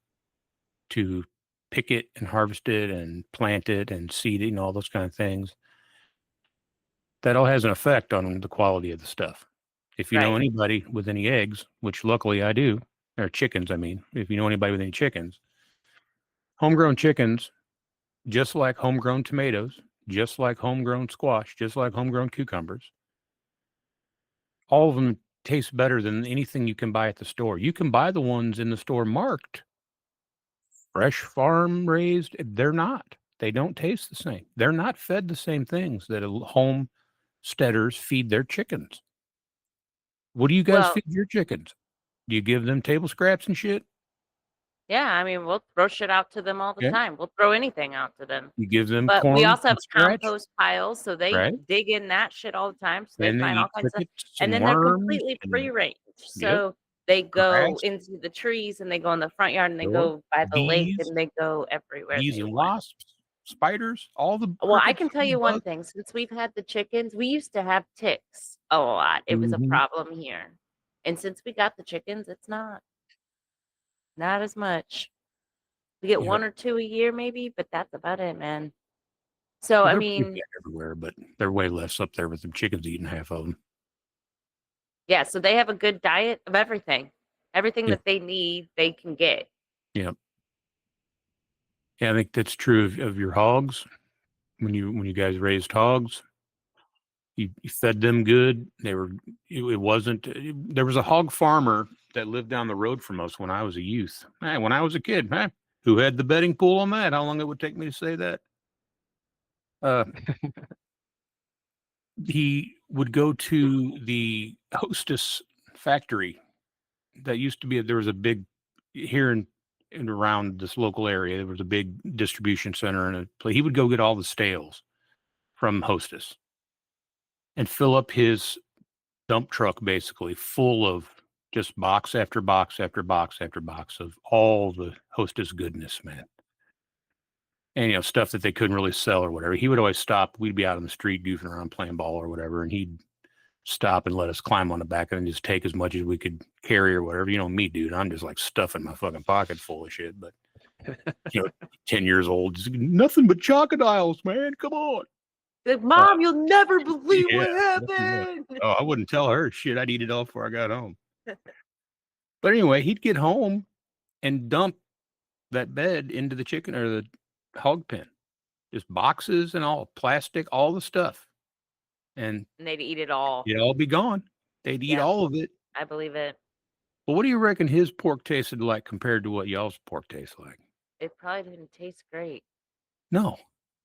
to pick it and harvest it and plant it and seed it and all those kind of things. That all has an effect on the quality of the stuff. If you know anybody with any eggs, which luckily I do, or chickens, I mean, if you know anybody with any chickens, homegrown chickens, just like homegrown tomatoes, just like homegrown squash, just like homegrown cucumbers, all of them taste better than anything you can buy at the store. You can buy the ones in the store marked fresh, farm raised. They're not. They don't taste the same. They're not fed the same things that homesteaders feed their chickens. What do you guys feed your chickens? Do you give them table scraps and shit? Yeah, I mean, we'll throw shit out to them all the time. We'll throw anything out to them. You give them But corn. we also have and scratch? compost piles, so they dig in that shit all the time. So they And find they all eat kinds of, crickets and then and they're worms completely and- free range. So they go into the trees and they go in the front yard and they go by the lake bees, and they go everywhere. bees they and want. wasps, spiders, all the. Well, I crickets can tell and you one bugs. thing. Since we've had the chickens, we used to have ticks a lot. It was a problem here. And since we got the chickens, it's not as much. We get one or two a year maybe, but that's about it, man. So, Well, I they're pretty mean, bad everywhere, but they're way less up there with the chickens eating half of them. yeah, so they have a good diet of everything. Everything that they need, they can get. Yeah. Yeah, I think that's true of your hogs. When you guys raised hogs, you fed them good. It wasn't. There was a hog farmer that lived down the road from us when I was a youth. Man, when I was a kid, man, who had the betting pool on that? How long it would take me to say that? Uh, he would go to the Hostess factory that used to be. There was a big here in around this local area. There was a big distribution center and a place. He would go get all the stales from Hostess and fill up his dump truck basically full of just box after box after box after box of all the Hostess goodness, man. And stuff that they couldn't really sell or whatever. He would always stop. We'd be out on the street goofing around playing ball or whatever, and he'd stop and let us climb on the back and just take as much as we could carry or whatever. Me, dude, I'm just like stuffing my fucking pocket full of shit. But 10 years old, just, nothing but crocodiles, man. Come on. Like, Mom, you'll never believe what yeah, happened. Oh, I wouldn't tell her shit. I'd eat it all before I got home. But anyway, he'd get home and dump that bed into the chicken or the hog pen. Just boxes and all, plastic, all the stuff. And they'd eat it all. it'd all be gone. They'd eat Yeah. all of it. I believe it. Well, what do you reckon his pork tasted like compared to what y'all's pork tastes like? It probably didn't taste great. No,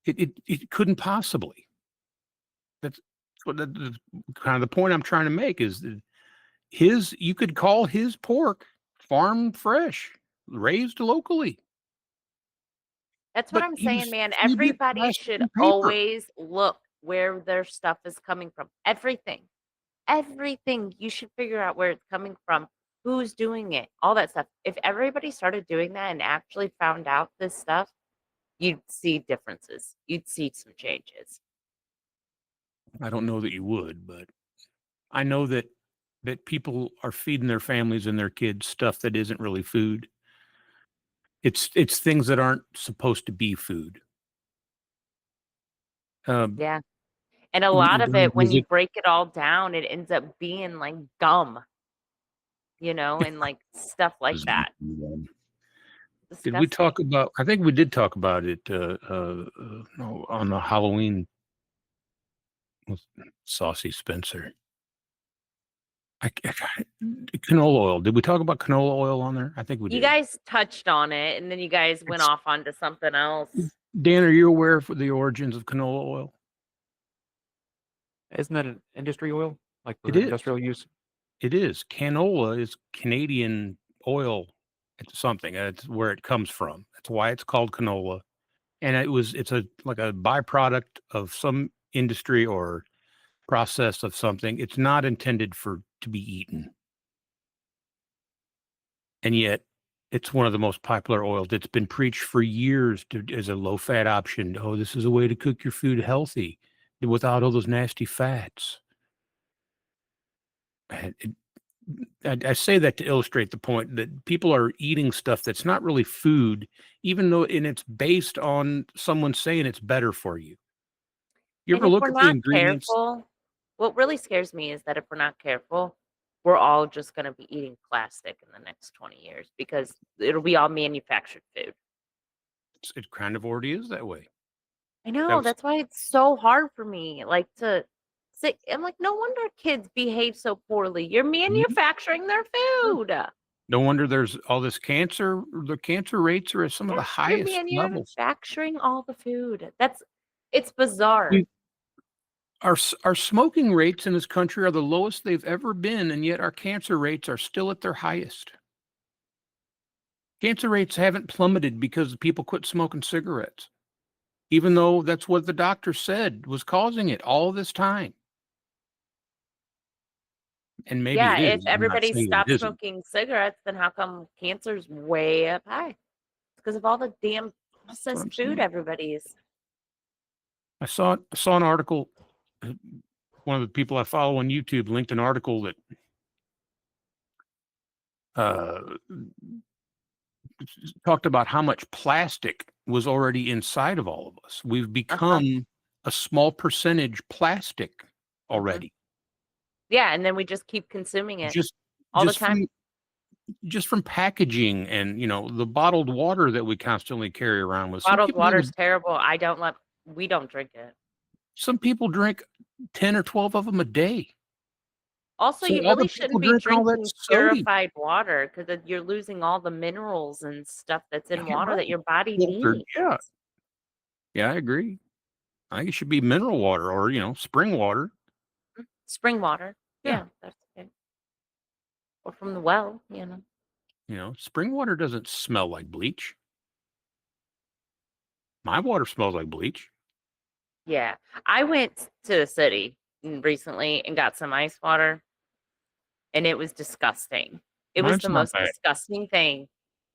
it couldn't possibly. That's what that's kind of the point I'm trying to make is that you could call his pork farm fresh, raised locally. That's what But I'm he was saying, man. feeding it Everybody plastic should and paper. always look where their stuff is coming from. Everything. You should figure out where it's coming from, who's doing it, all that stuff. If everybody started doing that and actually found out this stuff, you'd see differences. You'd see some changes. I don't know that you would, but I know that people are feeding their families and their kids stuff that isn't really food. It's things that aren't supposed to be food. Yeah. And a we- lot we of don't it, when you visit- break it all down, it ends up being like gum, and like stuff like that. Did we Disgusting. talk about? I think we did talk about it on the Halloween with Saucy Spencer. Canola oil. Did we talk about canola oil on there? I think we did. You guys touched on it, and then you guys went off onto something else. Dan, are you aware of the origins of canola oil? Isn't that an industry oil, like for It is. industrial use? It is. Canola is Canadian oil. It's something. That's where it comes from. That's why it's called canola. And it's like a byproduct of some industry or process of something. It's not intended to be eaten. And yet it's one of the most popular oils. It's been preached for years as a low fat option. Oh, this is a way to cook your food healthy without all those nasty fats. I say that to illustrate the point that people are eating stuff that's not really food, even though it's based on someone saying it's better for you. You And ever if look we're at the not ingredients? careful, what really scares me is that if we're not careful, we're all just going to be eating plastic in the next 20 years because it'll be all manufactured food. It kind of already is that way. I know. was- That's why it's so hard for me. Like to sit. I'm like, no wonder kids behave so poorly. You're manufacturing their food. No wonder there's all this cancer. The cancer rates are at some of the highest You're levels. manufacturing all the food. It's bizarre. Our smoking rates in this country are the lowest they've ever been, and yet our cancer rates are still at their highest. Cancer rates haven't plummeted because people quit smoking cigarettes, even though that's what the doctor said was causing it all this time. And maybe Yeah, it is. if I'm not everybody saying it stopped isn't. smoking cigarettes, then how come cancer's way up high? It's because of all the damn processed I'm food saying. everybody's. I saw an article. One of the people I follow on YouTube linked an article that talked about how much plastic was already inside of all of us. We've become a small percentage plastic already. Yeah, and then we just keep consuming it Just all the just time. just from packaging and the bottled water that we constantly carry around with. Bottled water's terrible. We don't drink it. Some people drink 10 or 12 of them a day. Also, So you all the really people shouldn't be drink all that drinking sodium. purified water because you're losing all the minerals and stuff that's in Yeah, water that right. your body Filtered, needs. yeah. Yeah, I agree. I think it should be mineral water or spring water. Spring water. Yeah. Yeah, that's okay. Or from the well, Spring water doesn't smell like bleach. My water smells like bleach. Yeah. I went to the city recently and got some ice water, and it was disgusting. It was Mine's the not most bad. disgusting thing.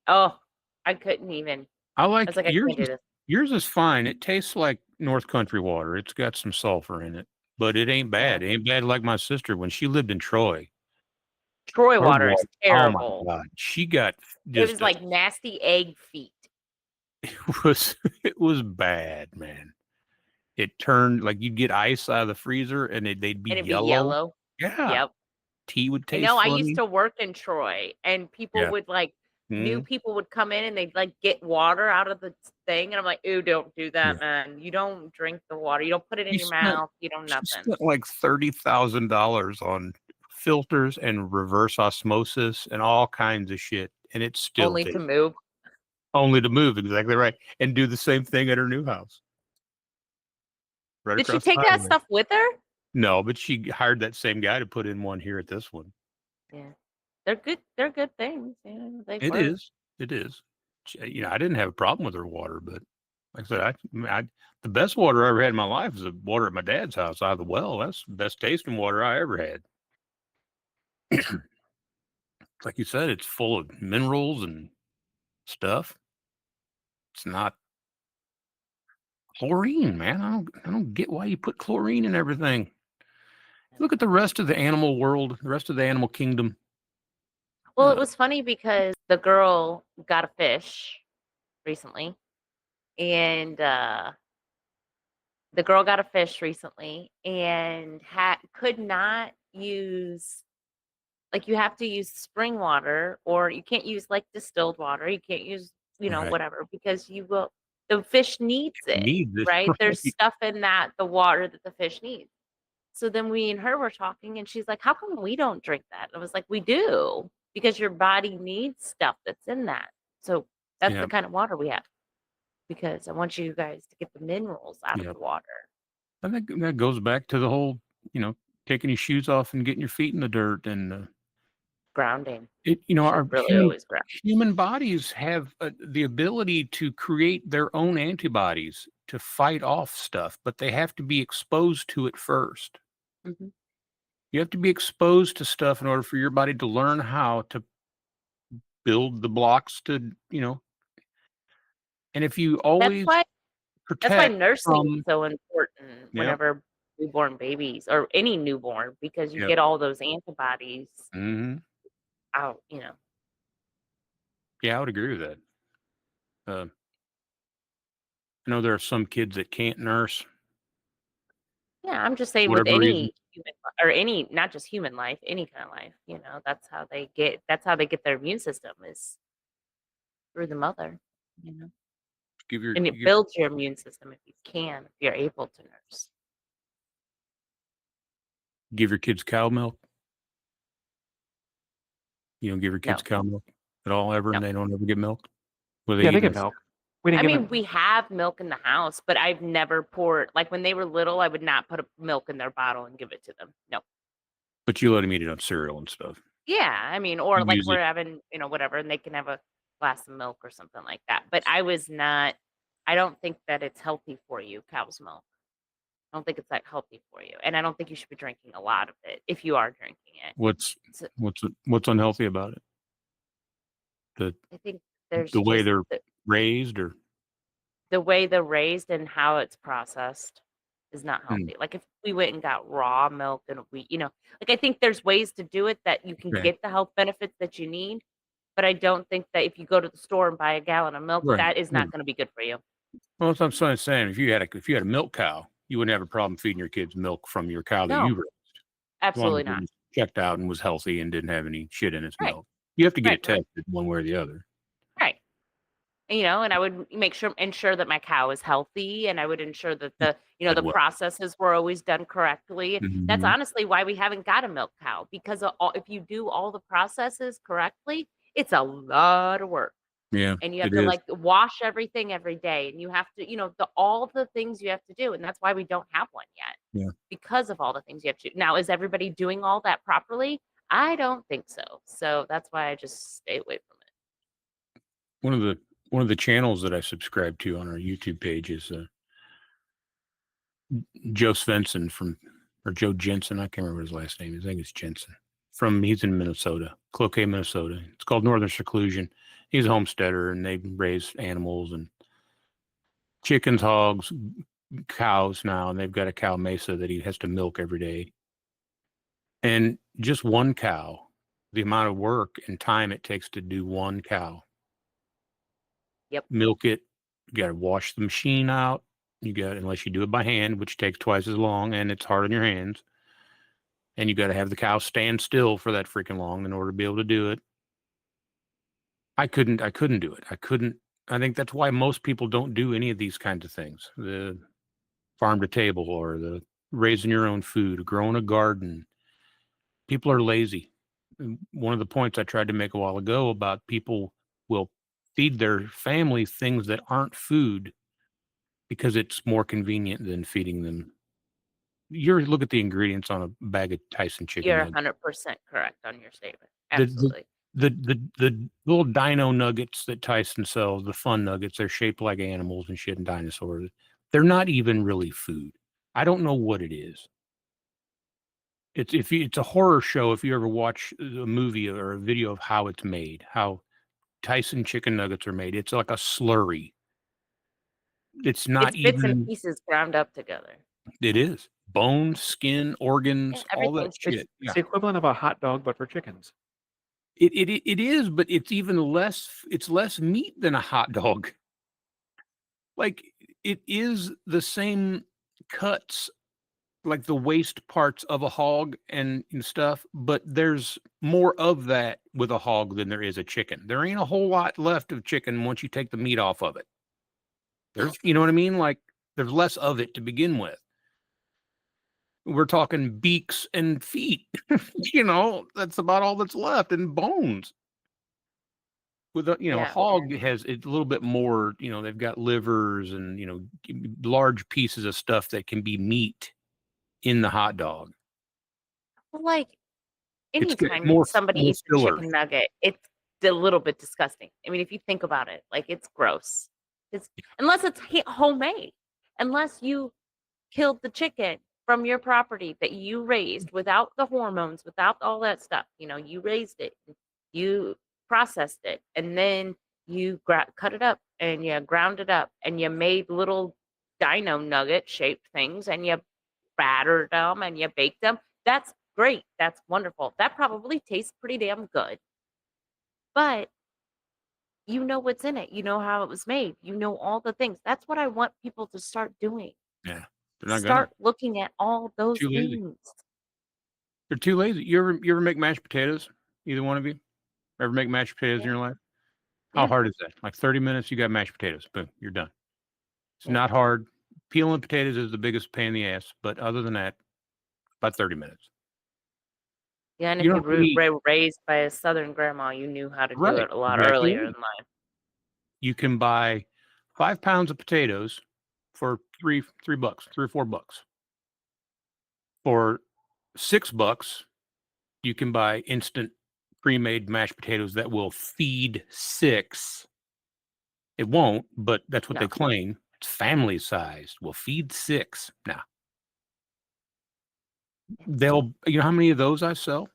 Oh, I couldn't even. I I like was like, I yours. can't do this. Yours is fine. It tastes like North Country water. It's got some sulfur in it, but it ain't Yeah. bad. It ain't bad like my sister when she lived in Troy. Troy Her water is water, oh my terrible. God, she got It was just like nasty egg feet. it was bad, man. It turned like you'd get ice out of the freezer and they'd be And it'd be yellow. yellow. Yeah, Yep. tea would I taste know I funny. used to work in Troy, and people Yeah. would new Mhm. people would come in and they'd get water out of the thing, and I'm like, "Ooh, don't do that, Yeah. man. You don't drink the water. You don't put it in She your spent mouth. You don't she nothing." spent like $30,000 on filters and reverse osmosis and all kinds of shit, and it still Only to tastes move. only to move, exactly right, and do the same thing at her new house. Right Did she across the take that highway. stuff with her? No, but she hired that same guy to put in one here at this one. Yeah. They're good. They're good things. Yeah, they It work. is. It is. I didn't have a problem with her water, but like I said, the best water I ever had in my life was the water at my dad's house out of the well. That's the best tasting water I ever had. Like you said, it's full of minerals and stuff. It's not chlorine, man. I don't get why you put chlorine in everything. Look at the rest of the animal world, the rest of the animal kingdom. Well, it was funny because the girl got a fish recently, and the girl got a fish recently and could not use, like, you have to use spring water, or you can't use like distilled water. You can't use, Right. whatever, because the fish needs it, Needs it, right? There's right. stuff in the water that the fish needs. So then we and her were talking, and she's like, "How come we don't drink that?" I was like, "We do, because your body needs stuff that's in that. So that's Yeah. the kind of water we have, because I want you guys to get the minerals out of Yeah. the water." I think that goes back to the whole, taking your shoes off and getting your feet in the dirt and Grounding. our Should really always ground. human bodies have the ability to create their own antibodies to fight off stuff, but they have to be exposed to it first. Mhm. You have to be exposed to stuff in order for your body to learn how to build the blocks to, and if you That's always why protect nursing from, is so important yeah, whenever newborn babies or any newborn, because you yeah, get all those antibodies hmm out, yeah, I would agree with that. I know there are some kids that can't nurse Yeah, I'm just for saying with whatever reason. any human or any, not just human life, any kind of life, that's how they get their immune system, is through the mother, you know. Give your And it builds your immune system if you're able to nurse. give your kids cow milk. You don't give your kids No. cow milk at all ever, No. and they don't ever get milk. Well, Yeah, they eat get it. milk. We didn't I give mean, them. we have milk in the house, but I've never poured, like when they were little, I would not put milk in their bottle and give it to them. No. But you let them eat it on cereal and stuff. Yeah, I mean, or You like use we're it. having, whatever, and they can have a glass of milk or something like that. But I don't think that it's healthy for you, cow's milk. I don't think it's that healthy for you. And I don't think you should be drinking a lot of it if you are drinking it. So What's unhealthy about it? I think there's The way just they're raised, or the way they're raised and how it's processed is not Hmm. healthy. Like if we went and got raw milk and like I think there's ways to do it that you can Okay. get the health benefits that you need. But I don't think that if you go to the store and buy a gallon of milk, Right. that is not going to be good for you. Well, that's what I'm saying. If you had a milk cow, you wouldn't have a problem feeding your kids milk from your cow that No, you raised, as long absolutely as it not. was checked out and was healthy and didn't have any shit in its Right. milk. You have to get it Right. tested one way or the other. Right. And I would ensure that my cow is healthy, and I would ensure that the Did the well. processes were always done correctly. That's Mhm. honestly why we haven't got a milk cow, because if you do all the processes correctly, it's a lot of work. Yeah, And you have it to is. like wash everything every day, and you have to, all the things you have to do, and that's why we don't have one yet, Yeah. because of all the things you have to do. Now, is everybody doing all that properly? I don't think so. So that's why I just stay away from it. One of the channels that I subscribe to on our YouTube page is Joe Svensson or Joe Jensen. I can't remember his last name. I think it's Jensen. He's in Minnesota, Cloquet, Minnesota. It's called Northern Seclusion. He's a homesteader, and they raise animals and chickens, hogs, cows now, and they've got a cow Mesa that he has to milk every day. And just one cow, the amount of work and time it takes to do one cow. Yep. Milk it. You got to wash the machine out. Unless you do it by hand, which takes twice as long, and it's hard on your hands. And you got to have the cow stand still for that freaking long in order to be able to do it. I couldn't do it. I think that's why most people don't do any of these kinds of things. The farm to table, or the raising your own food, growing a garden. People are lazy. And one of the points I tried to make a while ago about people will feed their family things that aren't food because it's more convenient than feeding them. You look at the ingredients on a bag of Tyson chicken You're nuggets. 100% correct on your statement. The, Absolutely. the little dino nuggets that Tyson sells, the fun nuggets, they're shaped like animals and shit and dinosaurs. They're not even really food. I don't know what it is. It's a horror show. If you ever watch a movie or a video of how it's made, how Tyson chicken nuggets are made, it's like a slurry. It's not It's bits and even. pieces ground up together. It is bone, skin, organs, all that everything's It's, shit. it's the equivalent of a hot dog, but for chickens. It is, but it's even less. It's less meat than a hot dog. Like, it is the same cuts, like the waste parts of a hog and stuff, but there's more of that with a hog than there is a chicken. There ain't a whole lot left of chicken once you take the meat off of it. You know what I mean? Like, there's less of it to begin with. We're talking beaks and feet. That's about all that's left, and bones. With a Yeah. hog has it's a little bit more. They've got livers and large pieces of stuff that can be meat in the hot dog. Well, like, It's got anytime more somebody eats a filler. chicken nugget, it's a little bit disgusting. I mean, if you think about it, like, it's gross. Unless it's homemade, unless you killed the chicken from your property that you raised without the hormones, without all that stuff. You raised it, you processed it, and then you cut it up and you ground it up and you made little dino nugget shaped things and you battered them and you baked them. That's great. That's wonderful. That probably tastes pretty damn good. But you know what's in it. You know how it was made. You know all the things. That's what I want people to start doing. Yeah, they're not Start looking at all those Too lazy. things. They're too lazy. You ever make mashed potatoes? Either one of you ever make mashed potatoes in your life? How Yeah. hard is that? Like 30 minutes, you got mashed potatoes. Boom, you're done. It's Yeah. not hard. Peeling potatoes is the biggest pain in the ass, but other than that, about 30 minutes. Yeah, and You if you don't need- were raised by a Southern grandma, you knew how to do Right, it a lot exactly earlier right. in life. You can buy 5 pounds of potatoes for $3 or $4. For $6, you can buy instant pre-made mashed potatoes that will feed 6. It won't, but that's what they No. claim. It's family sized. Will feed 6. Now, how many of those I sell?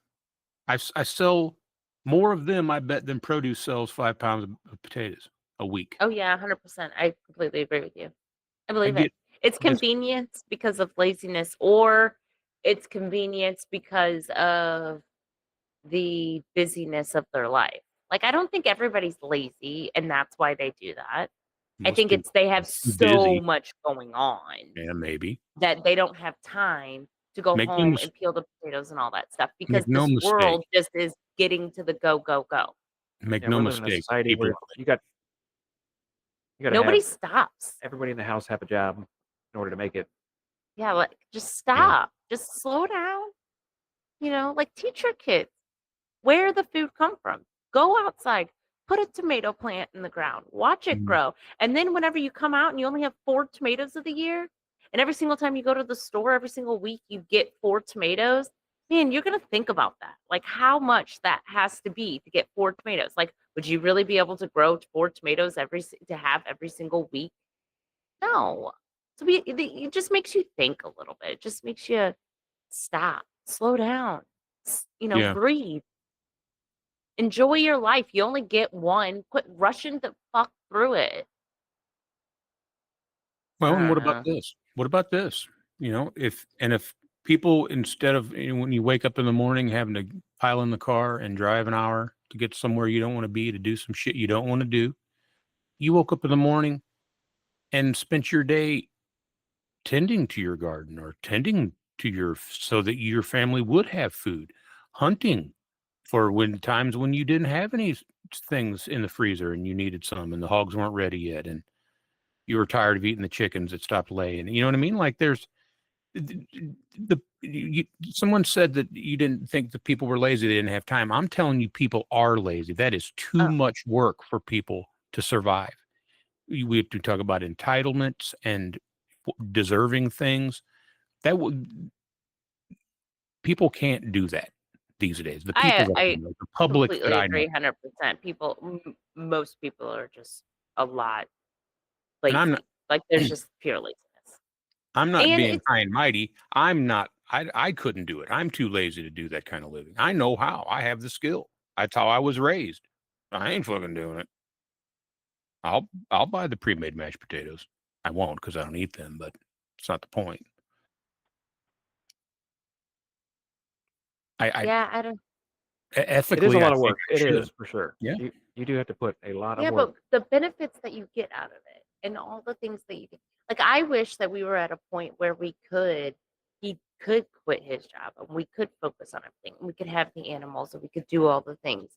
I sell more of them, I bet, than produce sells 5 pounds of potatoes a week. Oh yeah, 100%. I completely agree with you. I believe get it. It's this- convenience because of laziness, or it's convenience because of the busyness of their life. Like, I don't think everybody's lazy and that's why they do that. I Most think people it's they have are too so busy. much going on Yeah, maybe. that they don't have time to go Make no home mis- and peel the potatoes and all that stuff, because Make no this mistake. world just is getting to the go, go, go. Make Yeah, no we're living in a mistake, society people where are you got to Nobody have stops. everybody in the house have a job in order to make it. Yeah, like just Yeah. stop. Just slow down. Like teach your kids where the food come from. Go outside, put a tomato plant in the ground, watch it Mhm. grow. And then whenever you come out and you only have 4 tomatoes of the year, and every single time you go to the store, every single week you get 4 tomatoes, man, you're going to think about that. Like how much that has to be to get 4 tomatoes. Like, would you really be able to grow 4 tomatoes to have every single week? No. It just makes you think a little bit. It just makes you stop, slow down, Yeah. breathe. Enjoy your life. You only get one. Quit rushing the fuck through it. Well, I and what don't about know. this? What about this? If people, instead of when you wake up in the morning having to pile in the car and drive an hour to get somewhere you don't want to be, to do some shit you don't want to do, you woke up in the morning and spent your day tending to your garden or tending to so that your family would have food, hunting for times when you didn't have any things in the freezer and you needed some and the hogs weren't ready yet and you were tired of eating the chickens that stopped laying. You know what I mean? Like there's someone said that you didn't think that people were lazy, they didn't have time. I'm telling you, people are lazy. That is too Oh, much work for people to survive. We have to talk about entitlements and deserving things. People can't do that these days. The people that I I know, the public that completely I know, agree. 100%. Most people are just a lot and I'm not, lazy. Like there's just pure laziness. I'm not And being it's high and mighty. I'm not. I couldn't do it. I'm too lazy to do that kind of living. I know how. I have the skill. That's how I was raised. I ain't fucking doing it. I'll buy the pre-made mashed potatoes. I won't because I don't eat them, but it's not the point. I yeah, I don't It is a ethically, I lot of think work. I It should. is for sure. Yeah. You do have to put a lot of yeah, but work. the benefits that you get out of it and all the things that you get. Like I wish that we were at a point where he could quit his job and we could focus on everything. We could have the animals and we could do all the things.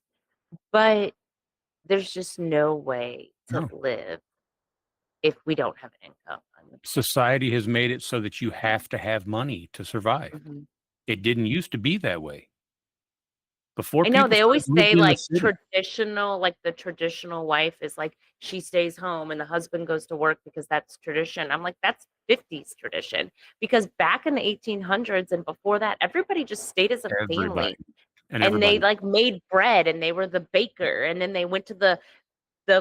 But there's just no way to No. live if we don't have an income. Society has made it so that you have to have money to survive. Mhm. It didn't used to be that way. Before I know people they always lived say in the like city. the traditional wife is like she stays home and the husband goes to work because that's tradition. I'm like, that's 50s tradition because back in the 1800s and before that, everybody just stayed as a Everybody family and and they everybody like made bread and they were the baker and then they went to the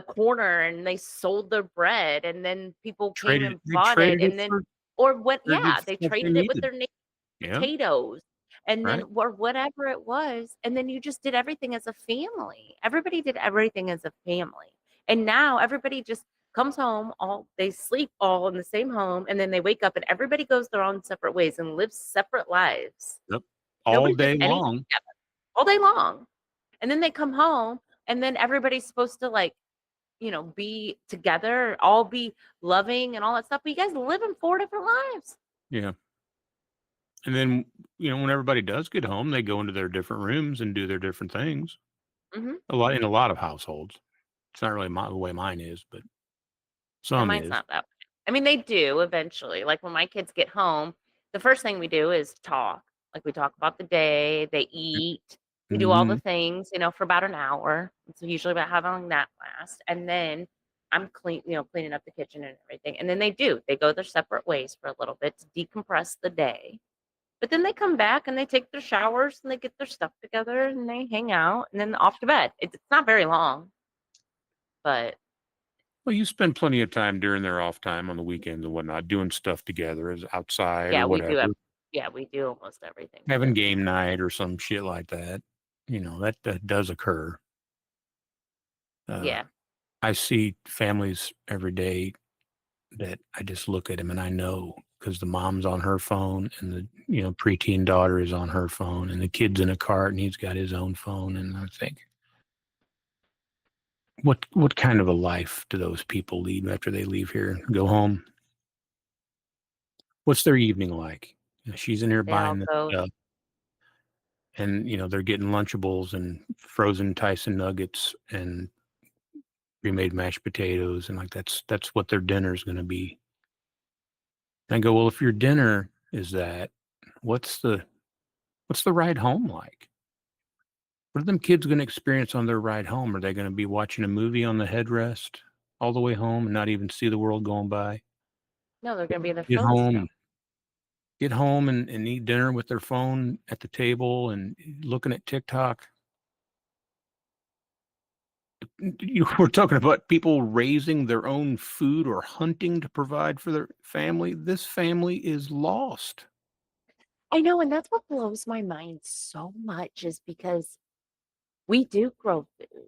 corner and they sold their bread and then people came and they bought it traded it and then for or what traded yeah for they stuff they traded it with needed. their Yeah, potatoes and then right. or whatever it was and then you just did everything as a family. Everybody did everything as a family, and now everybody just comes home, all they sleep all in the same home, and then they wake up and everybody goes their own separate ways and lives separate lives. Yep. All Nobody does day anything long. together all day long, and then they come home and then everybody's supposed to like be together, all be loving and all that stuff, but you guys live in 4 different lives. Yeah. And then, when everybody does get home, they go into their different rooms and do their different things. Mhm. In a lot of households. It's not really the way mine is, but And some mine's is. not that way. I mean, they do eventually. Like when my kids get home, the first thing we do is talk. Like we talk about the day, they eat, we do all the Mhm. things, for about an hour. So usually about how long that lasts. And then I'm cleaning up the kitchen and everything. And then they go their separate ways for a little bit to decompress the day. But then they come back and they take their showers and they get their stuff together and they hang out and then off to bed. It's not very long, but Well, you spend plenty of time during their off time on the weekends and whatnot, doing stuff together as outside or yeah, we do whatever, we do almost everything having together. game night or some shit like that. That does occur. Uh, Yeah. I see families every day that I just look at them and I know because the mom's on her phone and the preteen daughter is on her phone and the kid's in a cart and he's got his own phone, and I think, what kind of a life do those people lead after they leave here and go home? What's their evening like? She's in here They all buying this go stuff. and they're getting Lunchables and frozen Tyson nuggets and pre-made mashed potatoes, and like that's what their dinner is going to be. And I go, well, if your dinner is that, what's the ride home like? What are them kids going to experience on their ride home? Are they going to be watching a movie on the headrest all the way home and not even see the world going by? No, they're going to be in their Get phones now. home, get home and eat dinner with their phone at the table and looking at TikTok. We're talking about people raising their own food or hunting to provide for their family. This family is lost. I know, and that's what blows my mind so much is because we do grow food.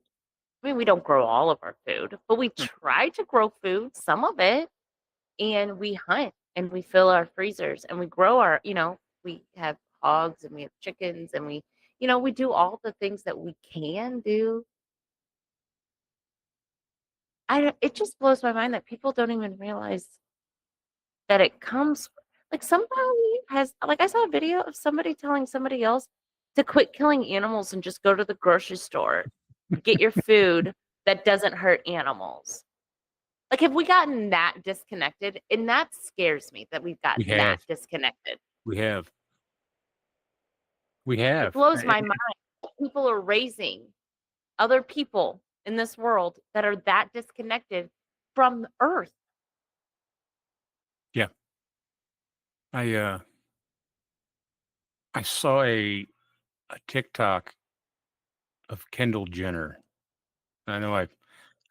I mean, we don't grow all of our food, but we try to grow food, some of it, and we hunt and we fill our freezers and we grow our, we have hogs and we have chickens and we do all the things that we can do. It just blows my mind that people don't even realize that it comes like somebody has like I saw a video of somebody telling somebody else to quit killing animals and just go to the grocery store, get your food that doesn't hurt animals. Like, have we gotten that disconnected? And that scares me that we've We gotten have. that disconnected. We have. It blows my mind. People are raising other people in this world that are that disconnected from the earth. Yeah. I saw a TikTok of Kendall Jenner. I know I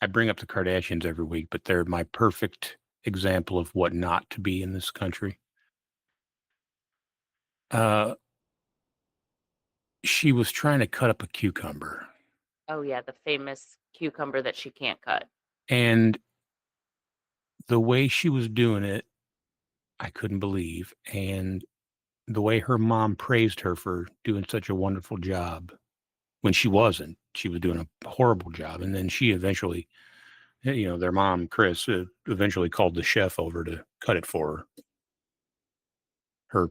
bring up the Kardashians every week, but they're my perfect example of what not to be in this country. She was trying to cut up a cucumber. Oh yeah, the famous cucumber that she can't cut. And the way she was doing it, I couldn't believe. And the way her mom praised her for doing such a wonderful job when she wasn't. She was doing a horrible job. And then she eventually, their mom, Chris, eventually called the chef over to cut it for her. Her,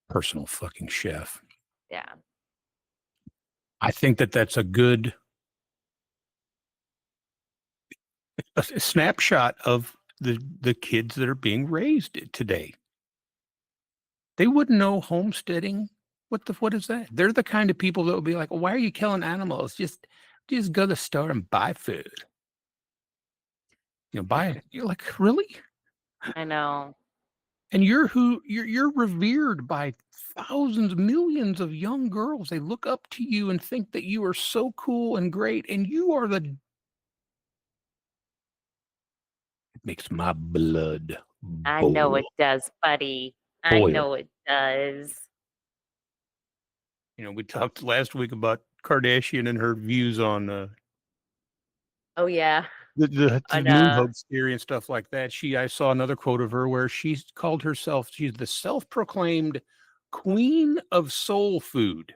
personal fucking chef. Yeah. I think that's a good a snapshot of the kids that are being raised today. They wouldn't know homesteading. What is that? They're the kind of people that would be like, why are you killing animals? Just go to the store and buy food. Buy it. You're like, really? I know. And you're revered by thousands, millions of young girls. They look up to you and think that you are so cool and great, and you are it makes my blood boil. I know it does, buddy. I know it does. We talked last week about Kardashian and her views on oh yeah, the moon hoax theory and stuff like that. I saw another quote of her where she called herself, she's the self-proclaimed queen of soul food.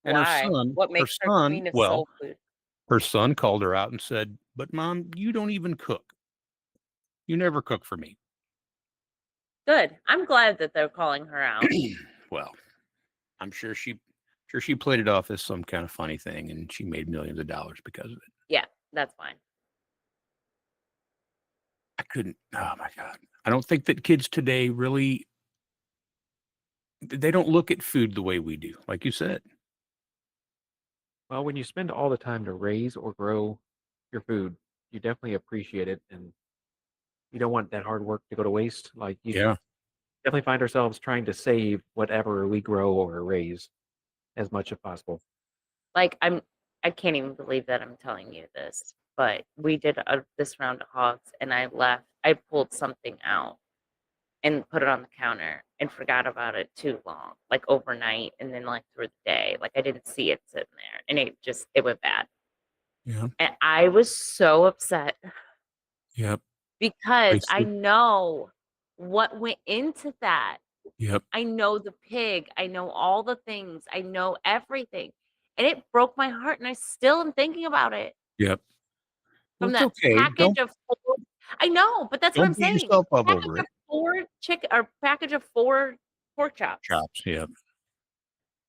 And why? her son, What makes her queen of soul food? Her son called her out and said, "But Mom, you don't even cook. You never cook for me." Good. I'm glad that they're calling her out. Well, I'm sure she played it off as some kind of funny thing, and she made millions of dollars because of it. Yeah, that's fine. I couldn't. Oh my God! I don't think that kids today really. They don't look at food the way we do, like you said. Well, when you spend all the time to raise or grow your food, you definitely appreciate it, and you don't want that hard work to go to waste. Like you Yeah. definitely find ourselves trying to save whatever we grow or raise as much as possible. Like I can't even believe that I'm telling you this, but we did this round of hogs, and I pulled something out and put it on the counter and forgot about it too long, like overnight, and then like through the day, like I didn't see it sitting there, and it went bad. Yeah. And I was so upset. Yep. Because I know what went into that. Yep. I know the pig. I know all the things. I know everything. And it broke my heart, and I still am thinking about it. Yep. From Well, that it's okay. package of 4, I know, but that's what I'm Don't beat saying. yourself up Package over of it. 4 chicken or package of 4 pork chops. Chops, yeah.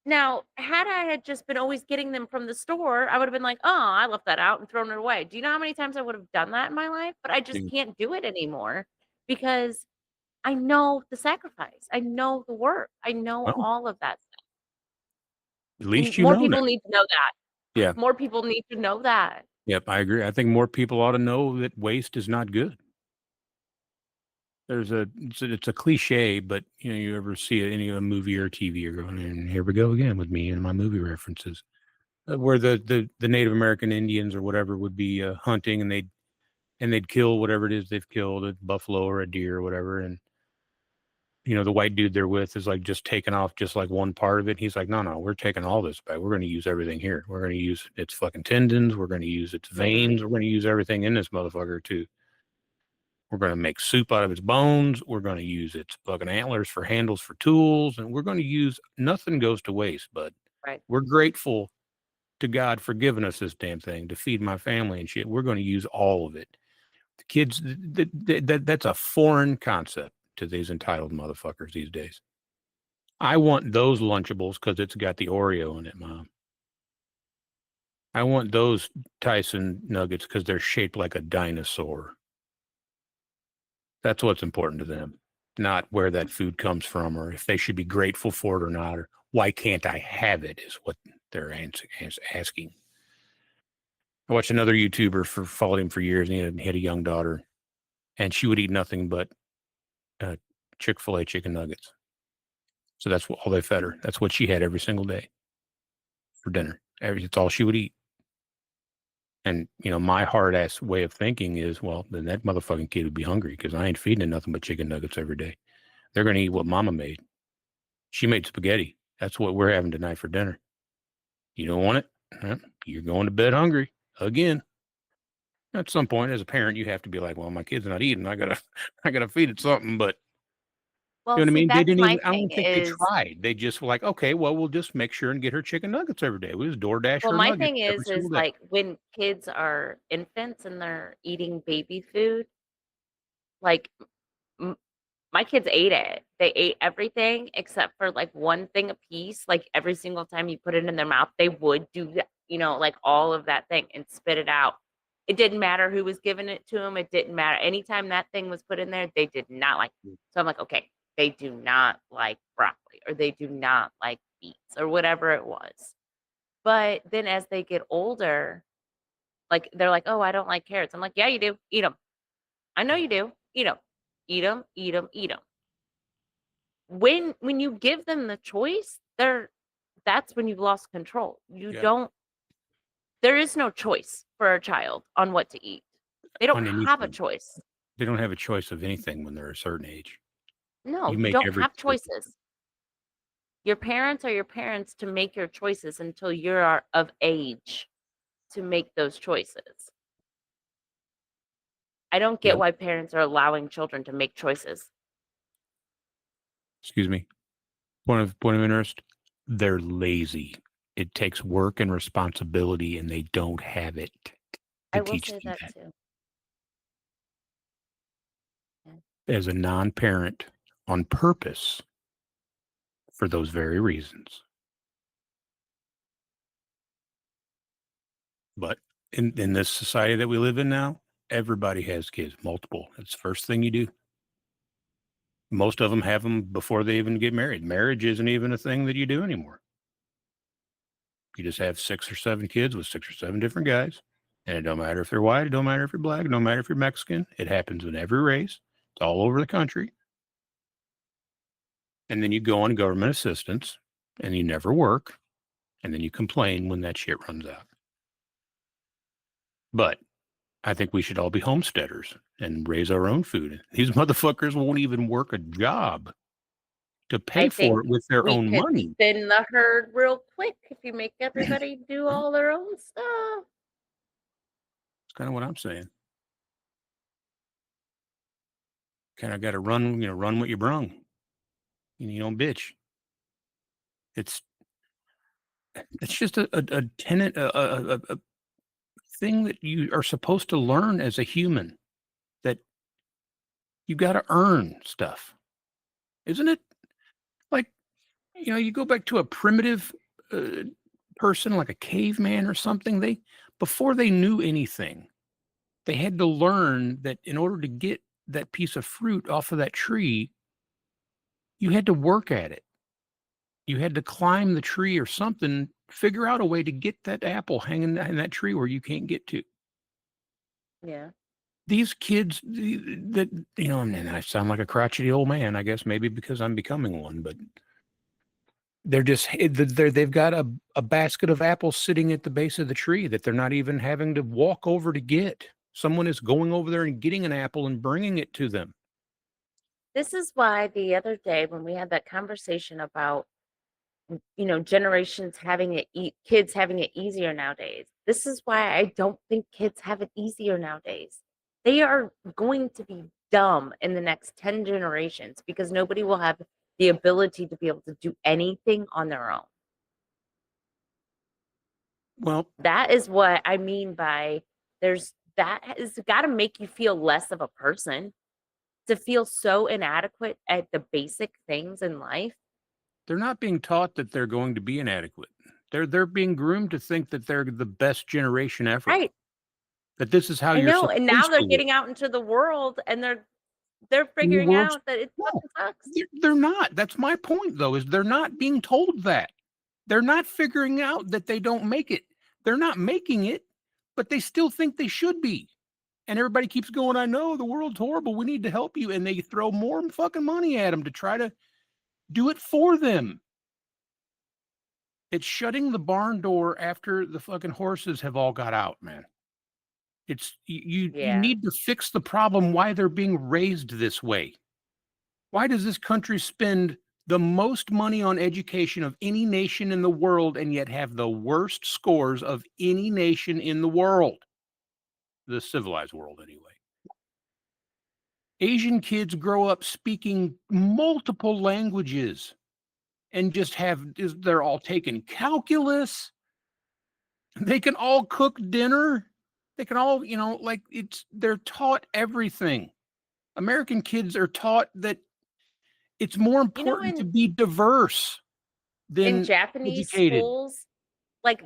Now, had I had just been always getting them from the store, I would have been like, "Oh, I left that out and thrown it away." Do you know how many times I would have done that in my life? But I just Yeah. can't do it anymore because I know the sacrifice. I know the work. I know Well, all of that stuff. at And least you more know now. people need to know that. Yeah. More people need to know that. Yep, I agree. I think more people ought to know that waste is not good. It's a cliche, but you ever see any a movie or TV, you're going, and here we go again with me and my movie references, where the Native American Indians or whatever would be hunting, and they'd kill whatever it is they've killed, a buffalo or a deer or whatever, and the white dude they're with is like just taking off just like one part of it. He's like, no, we're taking all this back. We're going to use everything here. We're going to use its fucking tendons. We're going to use its veins. We're going to use everything in this motherfucker too. We're going to make soup out of its bones. We're going to use its fucking antlers for handles for tools. And we're going to use nothing goes to waste, but Right. we're grateful to God for giving us this damn thing to feed my family and shit. We're going to use all of it. The kids, that's a foreign concept to these entitled motherfuckers these days. I want those Lunchables because it's got the Oreo in it, Mom. I want those Tyson nuggets because they're shaped like a dinosaur. That's what's important to them, not where that food comes from or if they should be grateful for it or not, or why can't I have it is what they're asking. I watched another YouTuber followed him for years, and he had a young daughter, and she would eat nothing but Chick-fil-A chicken nuggets. So that's all they fed her. That's what she had every single day for dinner. It's all she would eat. And, my hard ass way of thinking is, well, then that motherfucking kid would be hungry because I ain't feeding him nothing but chicken nuggets every day. They're going to eat what Mama made. She made spaghetti. That's what we're having tonight for dinner. You don't want it? You're going to bed hungry again. At some point, as a parent, you have to be like, well, my kid's not eating. I gotta feed it something. But Well, you know what I see, mean? They that's didn't my even. I thing don't think they is tried. They just were like, okay, well, we'll just make sure and get her chicken nuggets every day. We just DoorDash well, her my nuggets thing every is single day. like when kids are infants and they're eating baby food, like my kids ate it. They ate everything except for like one thing a piece. Like every single time you put it in their mouth, they would do that, like all of that thing and spit it out. It didn't matter who was giving it to them. It didn't matter. Anytime that thing was put in there, they did not like it. So I'm like, okay, they do not like broccoli or they do not like beets or whatever it was. But then as they get older, like they're like, oh, I don't like carrots. I'm like, yeah, you do. Eat them. I know you do. Eat them. Eat them. Eat them. Eat them. When you give them the choice, that's when you've lost control. You Yeah. don't there is no choice for a child on what to eat. They don't On have a anything. choice. They don't have a choice of anything when they're a certain age. No, You you make don't every have decision. choices. Your parents are your parents to make your choices until you're of age to make those choices. I don't get Yep. why parents are allowing children to make choices. Excuse me. Point of interest. They're lazy. It takes work and responsibility, and they don't have it I to will teach say them that that. too. Yeah. As a non-parent, on purpose, for those very reasons. But in this society that we live in now, everybody has kids, multiple. It's the first thing you do. Most of them have them before they even get married. Marriage isn't even a thing that you do anymore. You just have 6 or 7 kids with 6 or 7 different guys. And it don't matter if they're white, it don't matter if you're black, it don't matter if you're Mexican. It happens in every race. It's all over the country. And then you go on government assistance and you never work. And then you complain when that shit runs out. But I think we should all be homesteaders and raise our own food. These motherfuckers won't even work a job to pay I think for it with their we own could money. thin the herd real quick if you make everybody do all their own stuff. That's kind of what I'm saying. Kind of got to run what you brung. You don't bitch. It's just a tenet, a thing that you are supposed to learn as a human, that you got to earn stuff, isn't it? Like You go back to a primitive person like a caveman or something. Before they knew anything, they had to learn that in order to get that piece of fruit off of that tree, you had to work at it. You had to climb the tree or something, figure out a way to get that apple hanging in that tree where you can't get to. Yeah. These kids that, and I sound like a crotchety old man, I guess maybe because I'm becoming one, but they've got a basket of apples sitting at the base of the tree that they're not even having to walk over to get. Someone is going over there and getting an apple and bringing it to them. This is why the other day when we had that conversation about generations having kids having it easier nowadays. This is why I don't think kids have it easier nowadays. They are going to be dumb in the next 10 generations because nobody will have the ability to be able to do anything on their own. Well, That is what I mean by that has got to make you feel less of a person, to feel so inadequate at the basic things in life. they're not being taught that they're going to be inadequate. They're being groomed to think that they're the best generation ever. Right. That this is how I you're know. And now supposed they're to live. getting out into the world and they're And the figuring world's- out that it No, fucking sucks. they're not. That's my point, though, is they're not being told that. They're not figuring out that they don't make it. They're not making it, but they still think they should be. And everybody keeps going, I know the world's horrible. We need to help you. And they throw more fucking money at them to try to do it for them. It's shutting the barn door after the fucking horses have all got out, man. It's you Yeah. need to fix the problem why they're being raised this way. Why does this country spend the most money on education of any nation in the world and yet have the worst scores of any nation in the world? The civilized world, anyway. Asian kids grow up speaking multiple languages and they're all taking calculus. They can all cook dinner. They can all, they're taught everything. American kids are taught that it's more important to be diverse in than Japanese educated. schools, like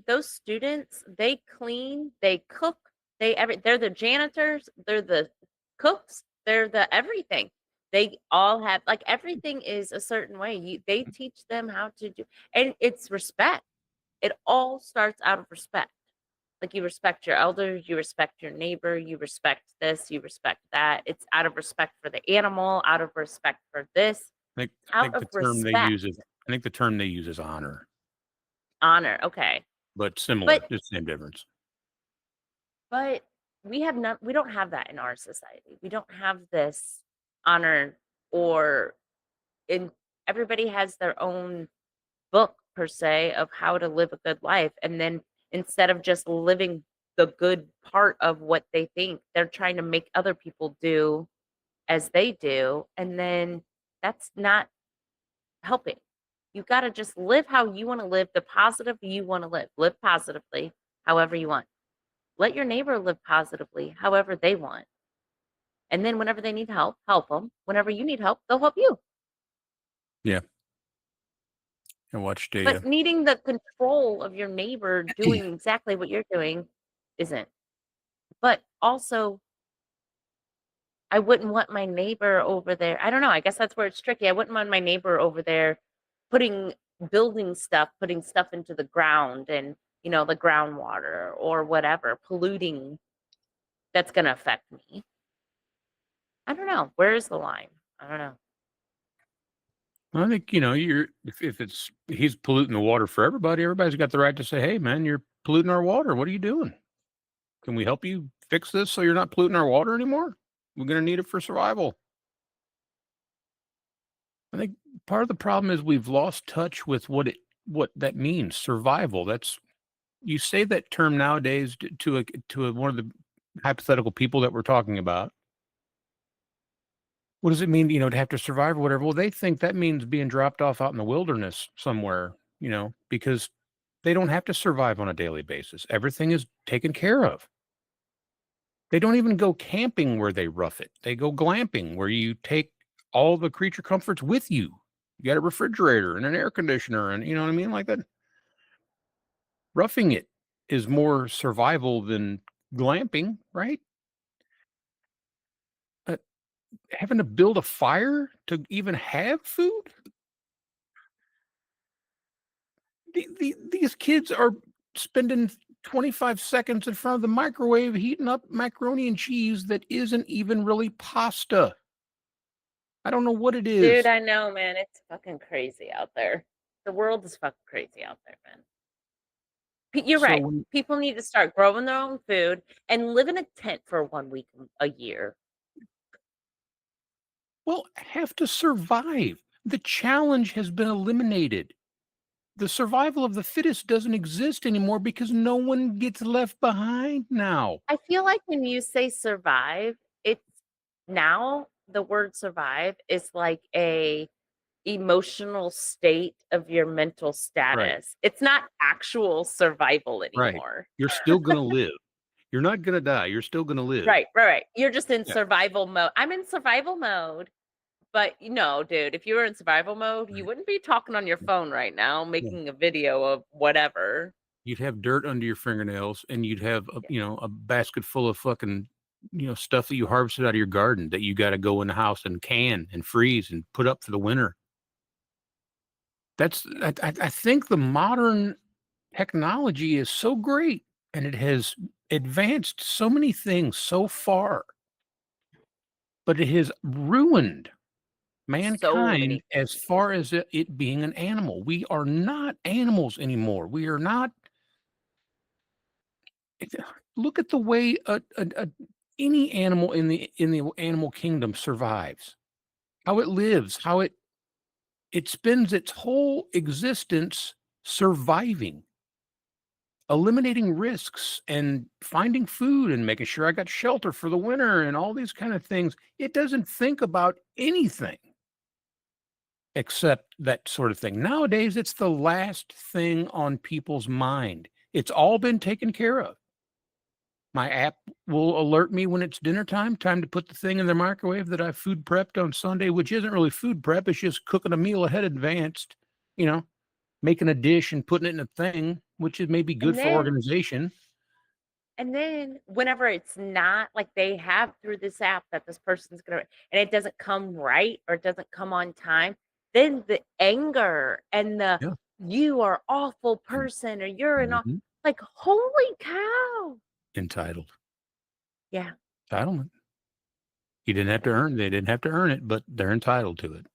those students, they clean, they cook, they're the janitors, they're the cooks, they're the everything. They all have, like, everything is a certain way. They teach them how to do, and it's respect. It all starts out of respect. Like, you respect your elders, you respect your neighbor, you respect this, you respect that. It's out of respect for the animal, out of respect for this, I out think of the term respect. I think the term they use is honor, Honor, okay. but similar, But just same difference. But we don't have that in our society. We don't have this honor, or in everybody has their own book per se of how to live a good life. And then instead of just living the good part of what they think, they're trying to make other people do as they do. And then that's not helping. You got to just live how you want to live, the positive you want to live. Live positively, however you want. Let your neighbor live positively, however they want. And then whenever they need help, help them. Whenever you need help, they'll help you. Yeah. I watched But needing the control of your neighbor doing exactly what you're doing isn't. But also, I wouldn't want my neighbor over there. I don't know. I guess that's where it's tricky. I wouldn't want my neighbor over there putting stuff into the ground and, the groundwater or whatever, polluting. That's going to affect me. I don't know. Where is the line? I don't know. I think, if he's polluting the water for everybody, everybody's got the right to say, hey, man, you're polluting our water. What are you doing? Can we help you fix this so you're not polluting our water anymore? We're going to need it for survival. I think part of the problem is we've lost touch with what that means, survival. You say that term nowadays to one of the hypothetical people that we're talking about. What does it mean, to have to survive or whatever? Well, they think that means being dropped off out in the wilderness somewhere, because they don't have to survive on a daily basis. Everything is taken care of. They don't even go camping where they rough it. They go glamping where you take all the creature comforts with you. You got a refrigerator and an air conditioner, and you know what I mean, like that. Roughing it is more survival than glamping, right? Uh, Having to build a fire to even have food. These kids are spending 25 seconds in front of the microwave heating up macaroni and cheese that isn't even really pasta. I don't know what it is. Dude, I know, man. It's fucking crazy out there. The world is fucking crazy out there, man. You're So right. when, People need to start growing their own food and live in a tent for 1 week a year. well, have to survive. The challenge has been eliminated. The survival of the fittest doesn't exist anymore because no one gets left behind now. I feel like when you say survive, it's now the word survive is like a emotional state of your mental Right. status. It's not actual survival Right. anymore. You're still going to live. You're not going to die. You're still going to live. Right. You're just in Yeah. survival mode. I'm in survival mode. But dude, if you were in survival mode, you Right. wouldn't be talking on your phone right now, Yeah. making a video of whatever. You'd have dirt under your fingernails, and you'd have a basket full of fucking stuff that you harvested out of your garden that you got to go in the house and can and freeze and put up for the winter. I think the modern technology is so great, and it has advanced so many things so far, but it has ruined So many mankind as things. far as it being an animal. We are not animals anymore. We are not. Look at the way any animal in the animal kingdom survives, how it lives, how it spends its whole existence surviving, eliminating risks and finding food and making sure I got shelter for the winter and all these kind of things. It doesn't think about anything except that sort of thing. Nowadays, it's the last thing on people's mind. It's all been taken care of. My app will alert me when it's dinner time to put the thing in the microwave that I food prepped on Sunday, which isn't really food prep. It's just cooking a meal ahead advanced, making a dish and putting it in a thing, which is maybe good And for then organization. whenever it's not like they have through this app that this person's gonna and it doesn't come right or it doesn't come on time, then the anger and the Yeah. you are awful person or you're an Mhm. like holy cow. Entitled. Yeah. Entitlement. They didn't have to earn it, but they're entitled to it.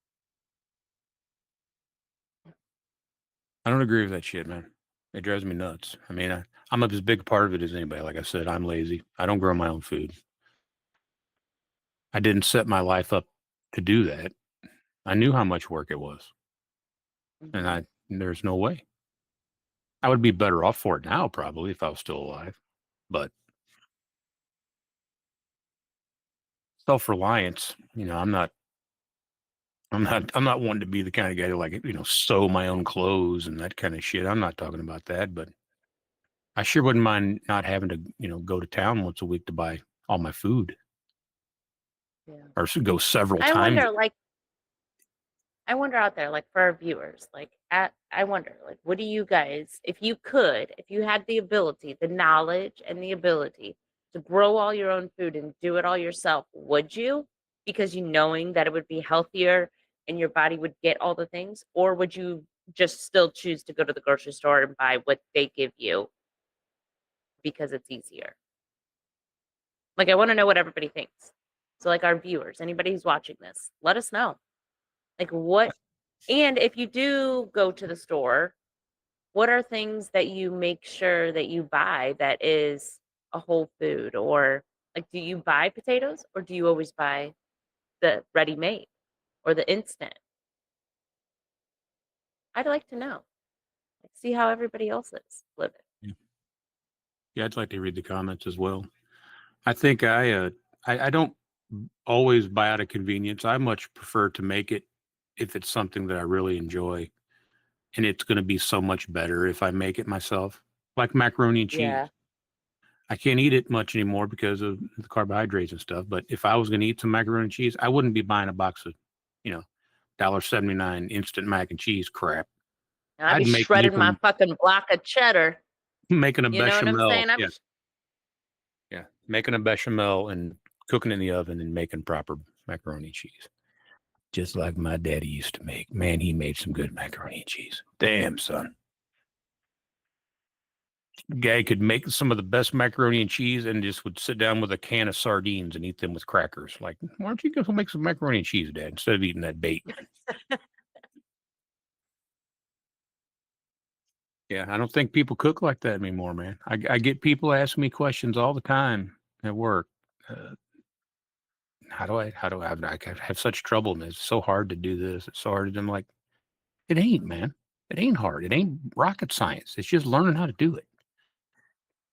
I don't agree with that shit, man. It drives me nuts. I mean, I'm as big a part of it as anybody. Like I said, I'm lazy. I don't grow my own food. I didn't set my life up to do that. I knew how much work it was, Mhm. and there's no way. I would be better off for it now, probably, if I was still alive. But self-reliance, I'm not wanting to be the kind of guy to sew my own clothes and that kind of shit. I'm not talking about that, but I sure wouldn't mind not having to, go to town once a week to buy all my food, Yeah. or should go several I times. wonder out there, like for our viewers, I wonder, like, what do you guys, if you had the ability, the knowledge and the ability to grow all your own food and do it all yourself, would you? Because you knowing that it would be healthier and your body would get all the things, or would you just still choose to go to the grocery store and buy what they give you because it's easier? Like, I want to know what everybody thinks. So, like, our viewers, anybody who's watching this, let us know. Like, what and if you do go to the store, what are things that you make sure that you buy that is a whole food? Or like, do you buy potatoes or do you always buy the ready made or the instant? I'd like to know. Like, see how everybody else is living. Yeah, I'd like to read the comments as well. I think I don't always buy out of convenience. I much prefer to make it if it's something that I really enjoy, and it's going to be so much better if I make it myself, like macaroni and cheese. Yeah. I can't eat it much anymore because of the carbohydrates and stuff. But if I was going to eat some macaroni and cheese, I wouldn't be buying a box of, $1.79 instant mac and cheese crap. And I'd be I'd make shredding my them fucking block of cheddar. making a You know what I'm bechamel. saying? Yeah, making a bechamel and cooking in the oven and making proper macaroni and cheese, just like my daddy used to make. Man, he made some good macaroni and cheese. Damn, son. Guy could make some of the best macaroni and cheese and just would sit down with a can of sardines and eat them with crackers. Like, why don't you go make some macaroni and cheese, Dad, instead of eating that bait? Yeah, I don't think people cook like that anymore, man. I get people asking me questions all the time at work. How do I have such trouble? And it's so hard to do this. It's so hard. I'm like, it ain't, man. It ain't hard. It ain't rocket science. It's just learning how to do it.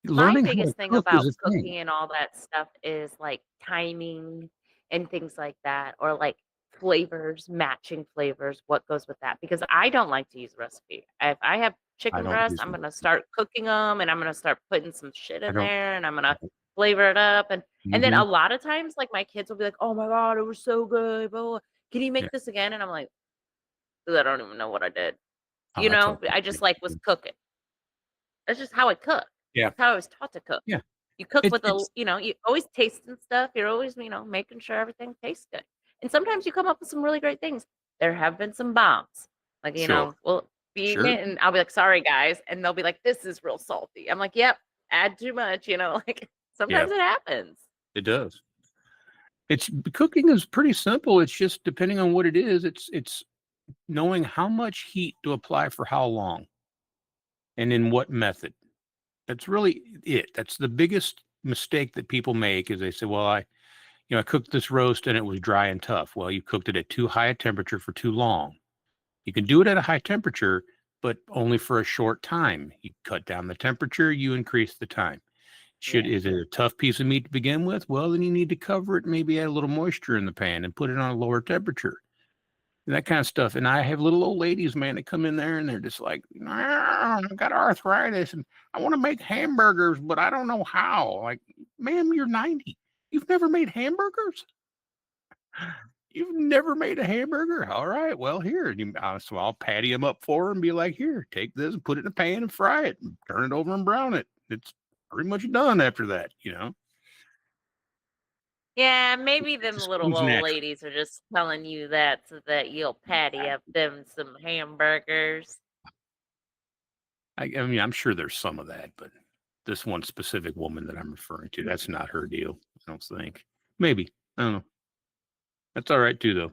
My Learning how to biggest thing cook is about a thing. cooking and all that stuff is like timing and things like that, or like flavors, matching flavors, what goes with that. Because I don't like to use a recipe. If I have I chicken don't breast, use I'm them. gonna start cooking them, and I'm gonna start putting some shit I in don't. there, and I'm gonna flavor it up, and then Mhm. a lot of times, like my kids will be like, "Oh my god, it was so good! Blah, blah, blah. Can you Yeah. make this again?" And I'm like, "I don't even know what I did." Oh, You that's know, okay. I just like was cooking. That's just how I cook. Yeah. That's how I was taught to cook. Yeah. You cook with It's you know, you always tasting stuff. You're always, making sure everything tastes good. And sometimes you come up with some really great things. There have been some bombs. Like, sure. we'll be eating Sure. it and I'll be like, sorry guys. And they'll be like, this is real salty. I'm like, yep, add too much, like Yeah, sometimes it happens. it does. It's cooking is pretty simple. It's just depending on what it is, it's knowing how much heat to apply for how long and in what method. That's really it. That's the biggest mistake that people make is they say, well, I cooked this roast and it was dry and tough. Well, you cooked it at too high a temperature for too long. You can do it at a high temperature, but only for a short time. You cut down the temperature, you increase the time. Is it a tough piece of meat to begin with? Well, then you need to cover it, maybe add a little moisture in the pan and put it on a lower temperature. And that kind of stuff. And I have little old ladies, man, that come in there and they're just like, I've got arthritis and I want to make hamburgers, but I don't know how. Like, ma'am, you're 90. You've never made hamburgers? You've never made a hamburger? All right, well, here. So I'll patty them up for her and be like, here, take this and put it in a pan and fry it and turn it over and brown it. It's pretty much done after that, Yeah, maybe them Just little comes old natural. ladies are just telling you that so that you'll patty up them some hamburgers. I mean, I'm sure there's some of that, but this one specific woman that I'm referring to, that's not her deal. I don't think. Maybe. I don't know. That's all right too, though.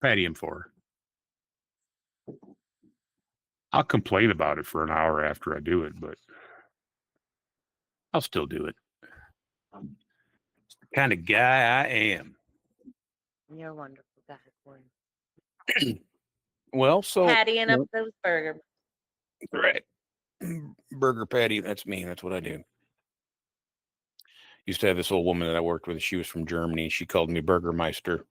Patty him for her. I'll complain about it for an hour after I do it, but I'll still do it. It's the kind of guy I am. You're a wonderful guy, Corey. Well, so Pattying up those burgers. right. Burger patty, that's me. That's what I do. Used to have this old woman that I worked with. She was from Germany. She called me Burgermeister.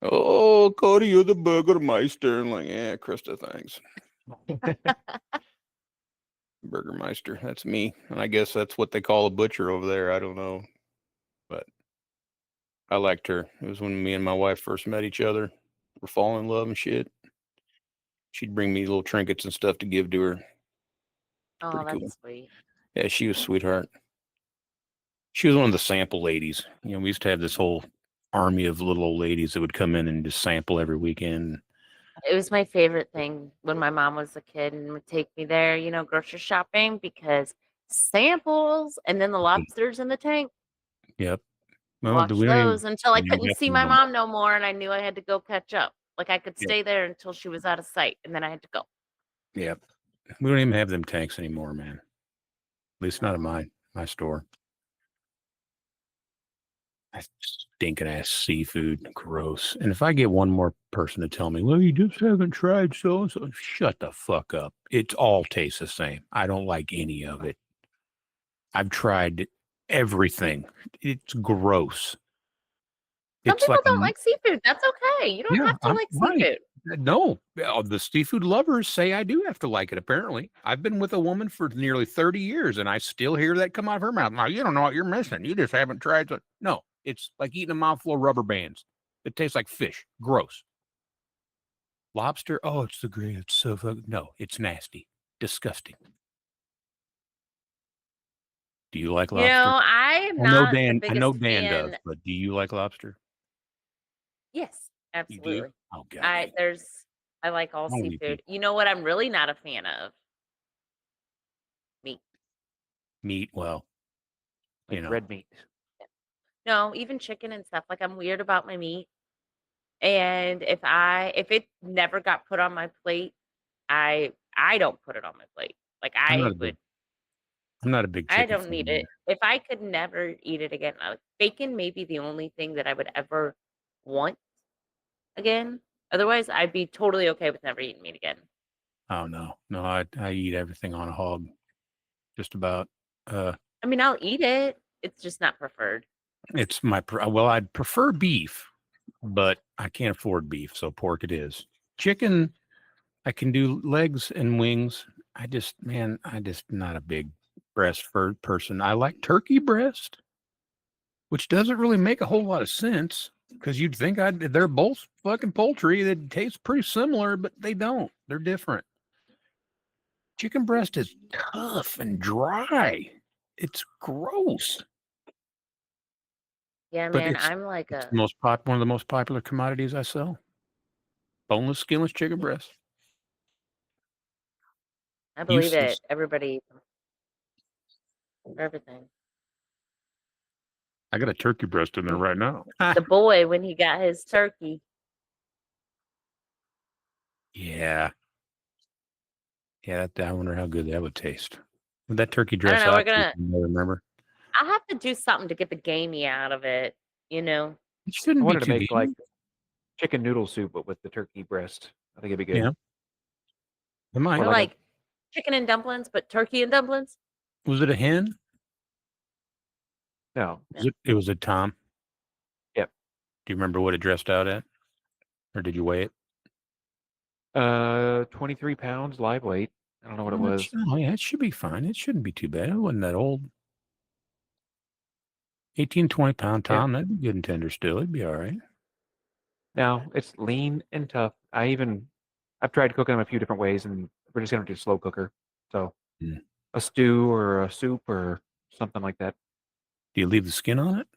Oh, Cody, you're the Burgermeister. I'm like, yeah, Krista, thanks. Burgermeister, that's me. And I guess that's what they call a butcher over there. I don't know. But I liked her. It was when me and my wife first met each other. We're falling in love and shit. She'd bring me little trinkets and stuff to give to her. Oh, Pretty that's cool. sweet. Yeah, she was a sweetheart. She was one of the sample ladies. We used to have this whole army of little old ladies that would come in and just sample every weekend. It was my favorite thing when my mom was a kid and would take me there, grocery shopping because samples and then the lobsters in the tank. Yep. Well, Watch those until I couldn't see my them. mom no more and I knew I had to go catch up. Like I could stay there until she was out of sight and then I had to go. Yep. We don't even have them tanks anymore, man. At least not in my store. That's stinking ass seafood. Gross. And if I get one more person to tell me, well, you just haven't tried so and so, shut the fuck up. It all tastes the same. I don't like any of it. I've tried everything. It's gross. Some It's people like don't like seafood. That's okay. You don't have to like seafood. No, the seafood lovers say I do have to like it, apparently. I've been with a woman for nearly 30 years, and I still hear that come out of her mouth. Now, you don't know what you're missing. You just haven't tried it. No, It's like eating a mouthful of rubber bands. It tastes like fish. Gross. Lobster, oh, it's the great. It's so no, it's nasty, disgusting. Do you like You lobster? know, I am I know not the Dan. I know biggest Dan does, fan. but do you like lobster? Yes, You do? absolutely. Oh God, I like all only do seafood. You know what I'm really not a fan of? Meat. meat. Well, Like you know, red meat. No, even chicken and stuff. Like I'm weird about my meat. And if it never got put on my plate, I don't put it on my plate. Like I'm not a big. I'm not a big I chicken don't fan need either. it. If I could never eat it again, bacon may be the only thing that I would ever want again. Otherwise, I'd be totally okay with never eating meat again. Oh no, no, I eat everything on a hog, just about. I mean, I'll eat it. It's just not preferred. It's my well, I'd prefer beef, but I can't afford beef, so pork it is. Chicken, I can do legs and wings. I just not a big breast person. I like turkey breast, which doesn't really make a whole lot of sense because you'd think they're both fucking poultry that taste pretty similar, but they don't. They're different. Chicken breast is tough and dry. It's gross, Yeah, but man, I'm like it's a one of the most popular commodities I sell. Boneless, skinless chicken breast. I believe it. Useless. Everybody eats 'em for everything. I got a turkey breast in there right now. The boy when he got his turkey. Yeah. Yeah, I wonder how good that would taste. Would that turkey I don't dress know. out? I remember. I'll have to do something to get the gamey out of it, you know. It I shouldn't be wanted to too make like gamey. chicken noodle soup, but with the turkey breast. I think it'd be good. Yeah, it might. Or Or like a like chicken and dumplings, but turkey and dumplings. Was it a hen? no. It was a tom. Yep. Do you remember what it dressed out at? Or did you weigh it? 23 pounds live weight. I don't know what it Oh, was. oh, yeah, it should be fine. It shouldn't be too bad. It wasn't that old. 18, 20-pound Yeah. tom. That'd be good and tender still. It'd be all right. Now it's lean and tough. I've tried cooking them a few different ways, and we're just gonna do slow cooker. So Mm. a stew or a soup or something like that. Do you leave the skin on it?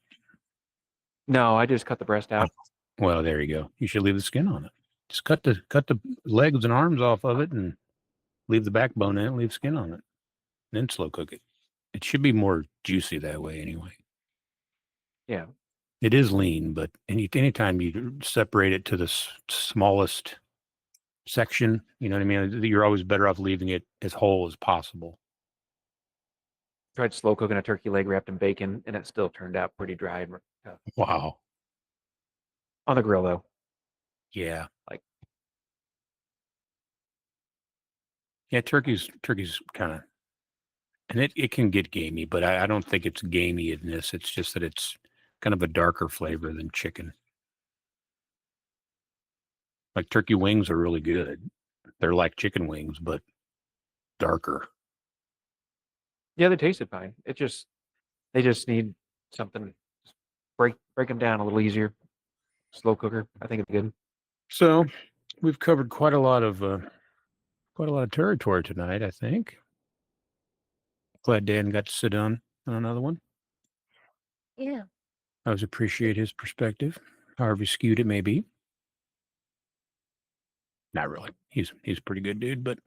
No, I just cut the breast out. Well, there you go. You should leave the skin on it. Just cut the legs and arms off of it and leave the backbone in it, leave skin on it. Then slow cook it. It should be more juicy that way anyway. Yeah. It is lean, but anytime you separate it to the smallest section, you know what I mean? You're always better off leaving it as whole as possible. Tried slow cooking a turkey leg wrapped in bacon, and it still turned out pretty dry and tough. Wow. On the grill though. Yeah. Like Yeah, turkey's kind of, and it can get gamey, but I don't think it's gamey in this. It's just that it's kind of a darker flavor than chicken. Like turkey wings are really good. They're like chicken wings, but darker. yeah, they tasted fine. They just need something. Break them down a little easier. Slow cooker. I think it's good. So we've covered quite a lot of territory tonight, I think. Glad Dan got to sit down on another one. Yeah. I always appreciate his perspective, however skewed it may be. Not really. He's a pretty good dude, but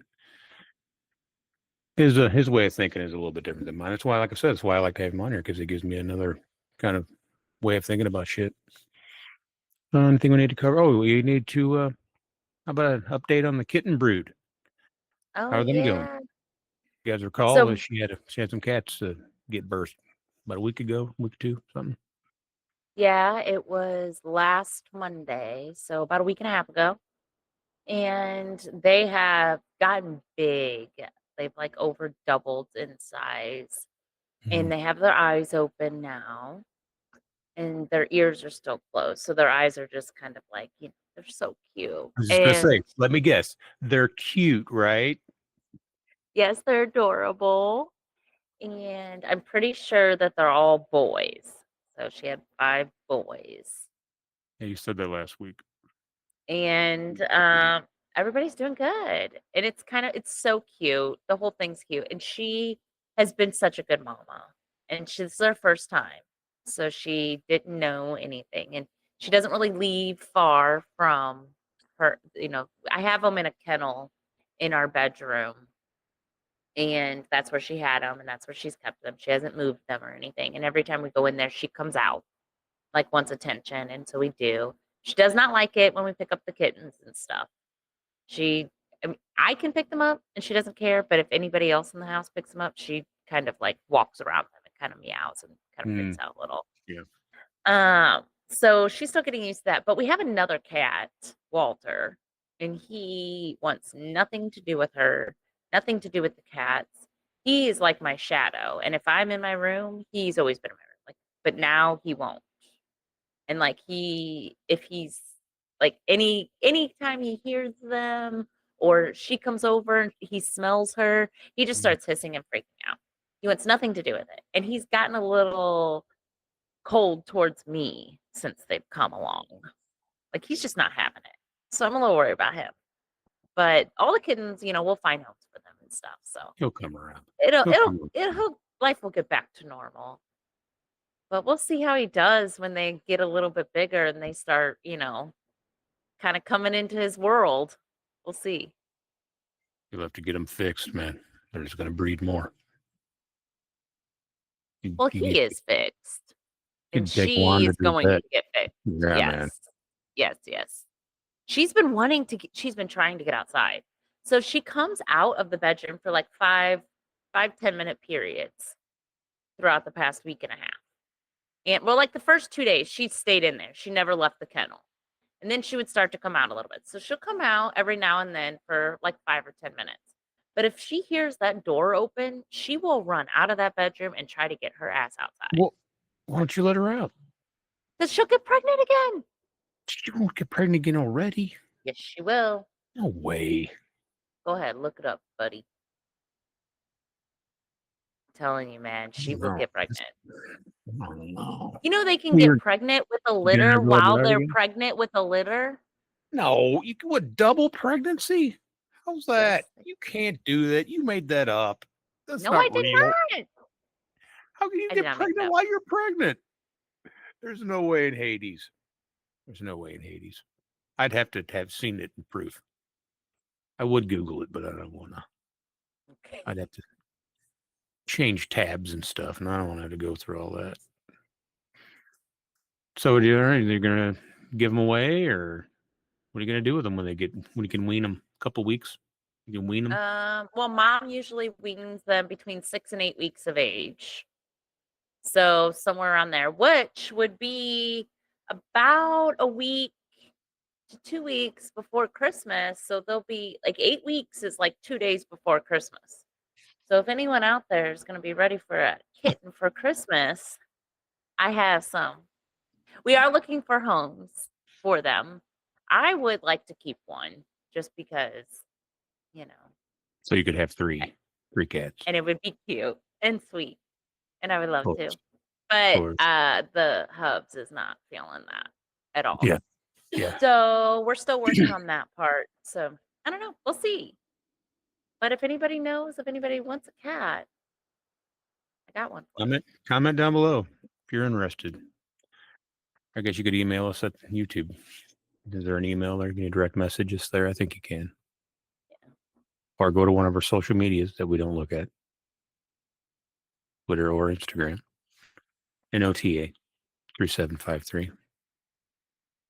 his way of thinking is a little bit different than mine. That's why, like I said, that's why I like to have him on here because it gives me another kind of way of thinking about shit. Anything we need to cover? Oh, we need to. How about an update on the kitten brood? Oh How are them doing? yeah. You guys recall So that she had some cats get birthed about a week ago, week or two, something. yeah, it was last Monday, so about a week and a half ago. And they have gotten big. They've like over doubled in size. And they have their eyes open now. And their ears are still closed. So their eyes are just kind of like, they're so cute. I was just gonna say, And let me guess, they're cute, right? yes, they're adorable. And I'm pretty sure that they're all boys. So she had 5 boys. Yeah, you said that last week. And everybody's doing good. And it's so cute. The whole thing's cute. And she has been such a good mama. And this is her first time. So she didn't know anything. And she doesn't really leave far from her, I have them in a kennel in our bedroom. And that's where she had them, and that's where she's kept them. She hasn't moved them or anything. And every time we go in there, she comes out, like, wants attention, and so we do. She does not like it when we pick up the kittens and stuff. I can pick them up, and she doesn't care, but if anybody else in the house picks them up, she kind of, like, walks around them and kind of meows and kind of freaks out a little. Yeah. So she's still getting used to that. But we have another cat, Walter, and he wants nothing to do with her, nothing to do with the cats. He is like my shadow. And if I'm in my room, he's always been in my room. Like, but now he won't. And like if he's like anytime he hears them or she comes over and he smells her, he just starts hissing and freaking out. He wants nothing to do with it. And he's gotten a little cold towards me since they've come along. Like, he's just not having it. So I'm a little worried about him. But all the kittens, we'll find homes for them and stuff. So He'll come around. life will get back to normal. But we'll see how he does when they get a little bit bigger and they start, kind of coming into his world. We'll see. You'll have to get them fixed, man. They're just going to breed more. Well, he is fixed. And take one she's to do going that. to get fixed. Yeah, man. Yes. She's been she's been trying to get outside. So she comes out of the bedroom for like 10-minute periods throughout the past week and a half. And like the first 2 days, she stayed in there. She never left the kennel. And then she would start to come out a little bit. So she'll come out every now and then for like 5 or 10 minutes. But if she hears that door open, she will run out of that bedroom and try to get her ass outside. Well, why don't you let her out? Because she'll get pregnant again. She won't get pregnant again already. Yes, she will. No way. Go ahead, look it up, buddy. I'm telling you, man, she will get pregnant. Oh, no. They can get pregnant with a litter while they're pregnant with a litter. No, you can what, double pregnancy? How's that? Yes. You can't do that. You made that up. That's No, not I did real. not. How can you get pregnant while you're pregnant? There's no way in Hades. There's no way in Hades. I'd have to have seen it in proof. I would Google it, but I don't want to. Okay. I'd have to change tabs and stuff, and I don't want to have to go through all that. So, are you going to give them away, or what are you going to do with them when you can wean them? A couple weeks? You can wean them? Well, mom usually weans them between 6 and 8 weeks of age. So somewhere around there, which would be about a week to 2 weeks before Christmas. So they'll be like 8 weeks is like 2 days before Christmas. So if anyone out there is going to be ready for a kitten for Christmas, I have some. We are looking for homes for them. I would like to keep one just because, So you could have three cats. and it would be cute and sweet. And I would love Course. to. But the Hubs is not feeling that at all. Yeah. So we're still working on that part. So I don't know. We'll see. But if anybody knows, if anybody wants a cat, I got one for you. Comment down below if you're interested. I guess you could email us at YouTube. Is there an email there? Can you direct message us there? I think you can. Yeah. Or go to one of our social medias that we don't look at. Twitter or Instagram. NOTA 3753.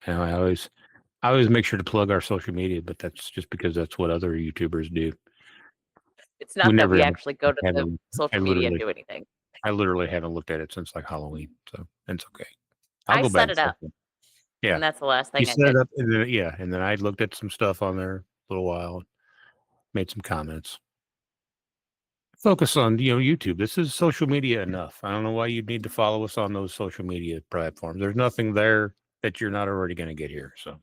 And I always make sure to plug our social media, but that's just because that's what other YouTubers do. It's not that we actually go to the haven't- social media and do anything. I literally haven't looked at it since like Halloween, so it's okay. I go set back it and up. check it. Yeah. And that's the last thing You I set did. it up, and then I looked at some stuff on there a little while, made some comments. Focus on YouTube. This is social media enough. I don't know why you'd need to follow us on those social media platforms. There's nothing there that you're not already going to get here. So,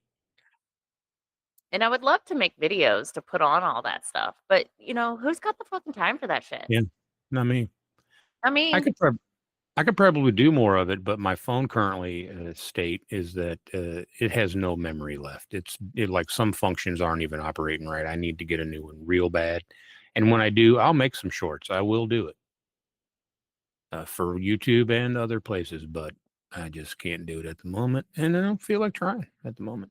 And I would love to make videos to put on all that stuff, but who's got the fucking time for that shit? Yeah. Not me. I mean, I could probably do more of it, but my phone currently state is that it has no memory left. Like some functions aren't even operating right. I need to get a new one real bad. And when I do, I'll make some shorts. I will do it for YouTube and other places, but I just can't do it at the moment. And I don't feel like trying at the moment.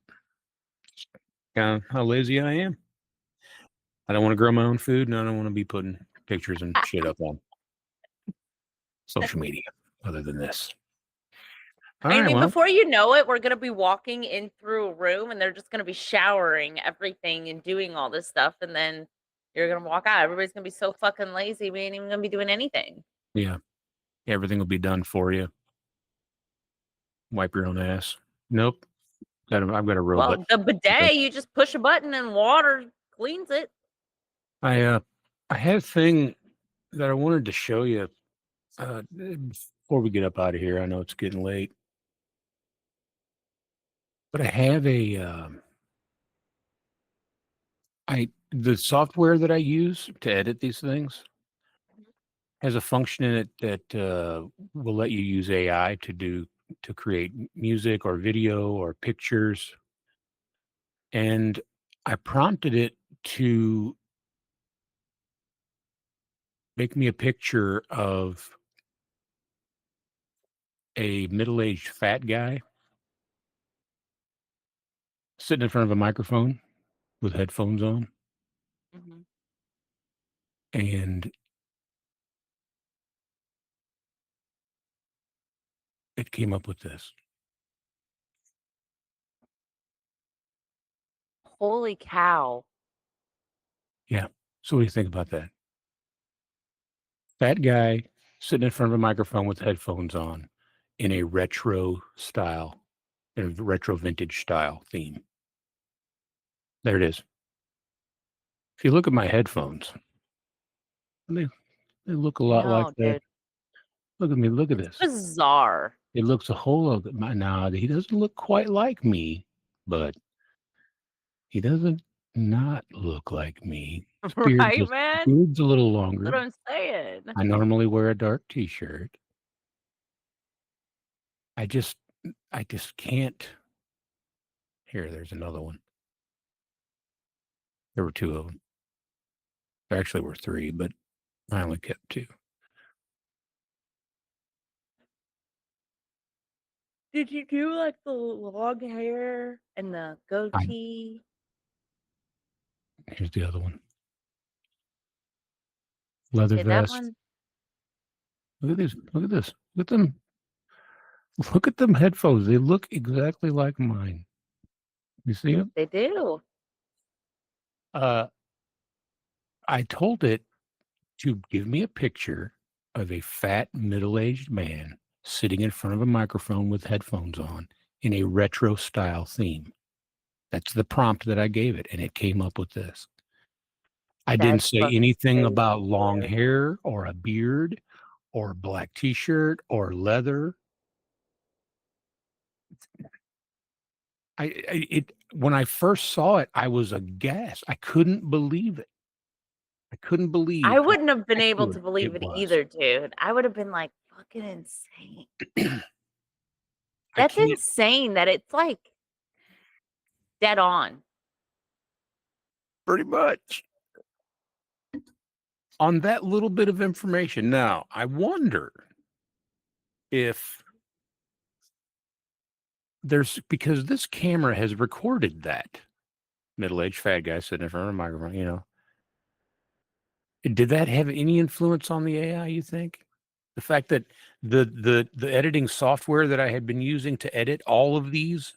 Kind of how lazy I am. I don't want to grow my own food, and I don't want to be putting pictures and shit up on social media other than this. All I right, mean, well, before you know it, we're gonna be walking in through a room and they're just gonna be showering everything and doing all this stuff, and then you're gonna walk out. Everybody's gonna be so fucking lazy, we ain't even gonna be doing anything. yeah, everything will be done for you. Wipe your own ass. Nope. I've got a robot. Well, the bidet, you just push a button and water cleans it. I had a thing that I wanted to show you before we get up out of here. I know it's getting late, but I have the software that I use to edit these things has a function in it that will let you use AI to create music or video or pictures. And I prompted it to make me a picture of a middle-aged fat guy sitting in front of a microphone with headphones on, and it came up with this. Holy cow. Yeah. So what do you think about that? Fat guy sitting in front of a microphone with headphones on in a retro style, in a retro vintage style theme. There it is. If you look at my headphones, they look a lot like No, that. dude. Look at me. Look at this. Bizarre. It looks a whole lot. Now he doesn't look quite like me, but he doesn't not look like me. His Right, man? beard's a little That's longer. what I'm saying. I normally wear a dark t-shirt. I just can't. Here, there's another one. There were two of them. There actually were three, but I only kept two. Did you do like the long hair and the goatee? Here's the other one. Leather Did that vest. one? Look at these. Look at this. Look at them. Look at them headphones. They look exactly like mine. You see them? They do. I told it to give me a picture of a fat, middle-aged man sitting in front of a microphone with headphones on in a retro style theme. That's the prompt that I gave it, and it came up with this. I didn't That's say fucking anything crazy, about long dude. hair or a beard or a black t-shirt or leather. When I first saw it, I was aghast. I couldn't believe it. I couldn't believe I how wouldn't have been able to accurate believe it it was. either, dude. I would have been like, fucking insane. I That's can't. insane that it's like dead on. Pretty much. On that little bit of information. Now, I wonder if because this camera has recorded that middle-aged fat guy sitting in front of a microphone, Did that have any influence on the AI, you think? The fact that the editing software that I had been using to edit all of these,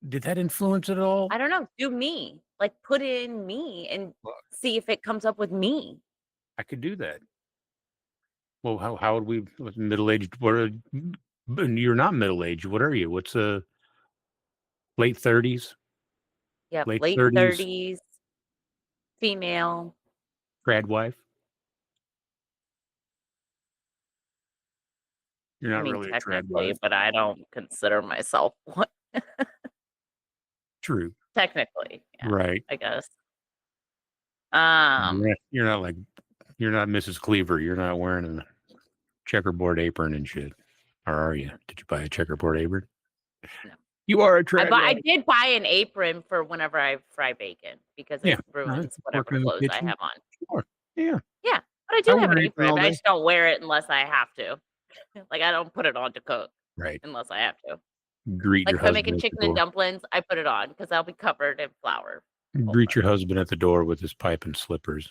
did that influence it at all? I don't know. Do me. Like put in me and Well, see if it comes up with me. I could do that. Well, how would we middle-aged? You're not middle-aged. What are you? What's late 30s? Yep. Late Late 30s, 30s, female. grad wife? You're I not mean, really a trad technically, wife. but I don't consider myself one. True. Technically, yeah, Right. I guess. Um, You're not like You're not Mrs. Cleaver. You're not wearing a checkerboard apron and shit. Or are you? Did you buy a checkerboard apron? No. You are a I trad. did buy an apron for whenever I fry bacon because Yeah, it ruins whatever working in the clothes I kitchen. have on. Sure. Yeah. Yeah, but I I do have wear an an apron apron. all But I day. just don't wear it unless I have to. Like I don't put it on to cook Right. unless I have to. Greet Like your if I'm husband making at the chicken and door. dumplings, I put it on because I'll be covered in flour. Greet your husband at the door with his pipe and slippers.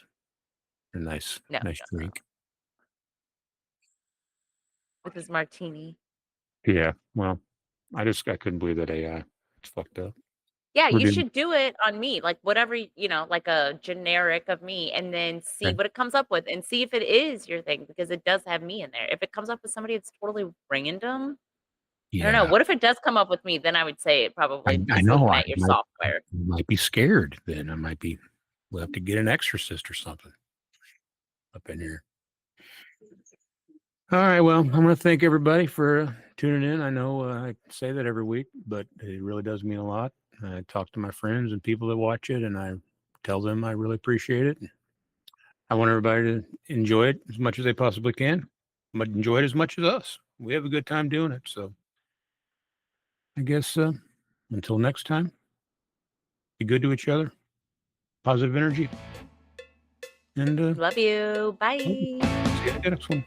A nice No, drink. with his martini. Yeah. Well, I couldn't believe that AI. It's fucked up. Yeah, We're you doing- should do it on me, like whatever, like a generic of me, and then see Okay. what it comes up with and see if it is your thing because it does have me in there. If it comes up with somebody that's totally random, I don't know. Yeah. What if it does come up with me? Then I would say it probably I is know. looking I at your software. might be scared then. We'll have to get an exorcist or something up in here. All right. Well, I'm going to thank everybody for tuning in. I know I say that every week, but it really does mean a lot. I talk to my friends and people that watch it, and I tell them I really appreciate it. I want everybody to enjoy it as much as they possibly can, but enjoy it as much as us. We have a good time doing it. So I guess until next time, be good to each other, positive energy, and Love you. Bye. see you next one.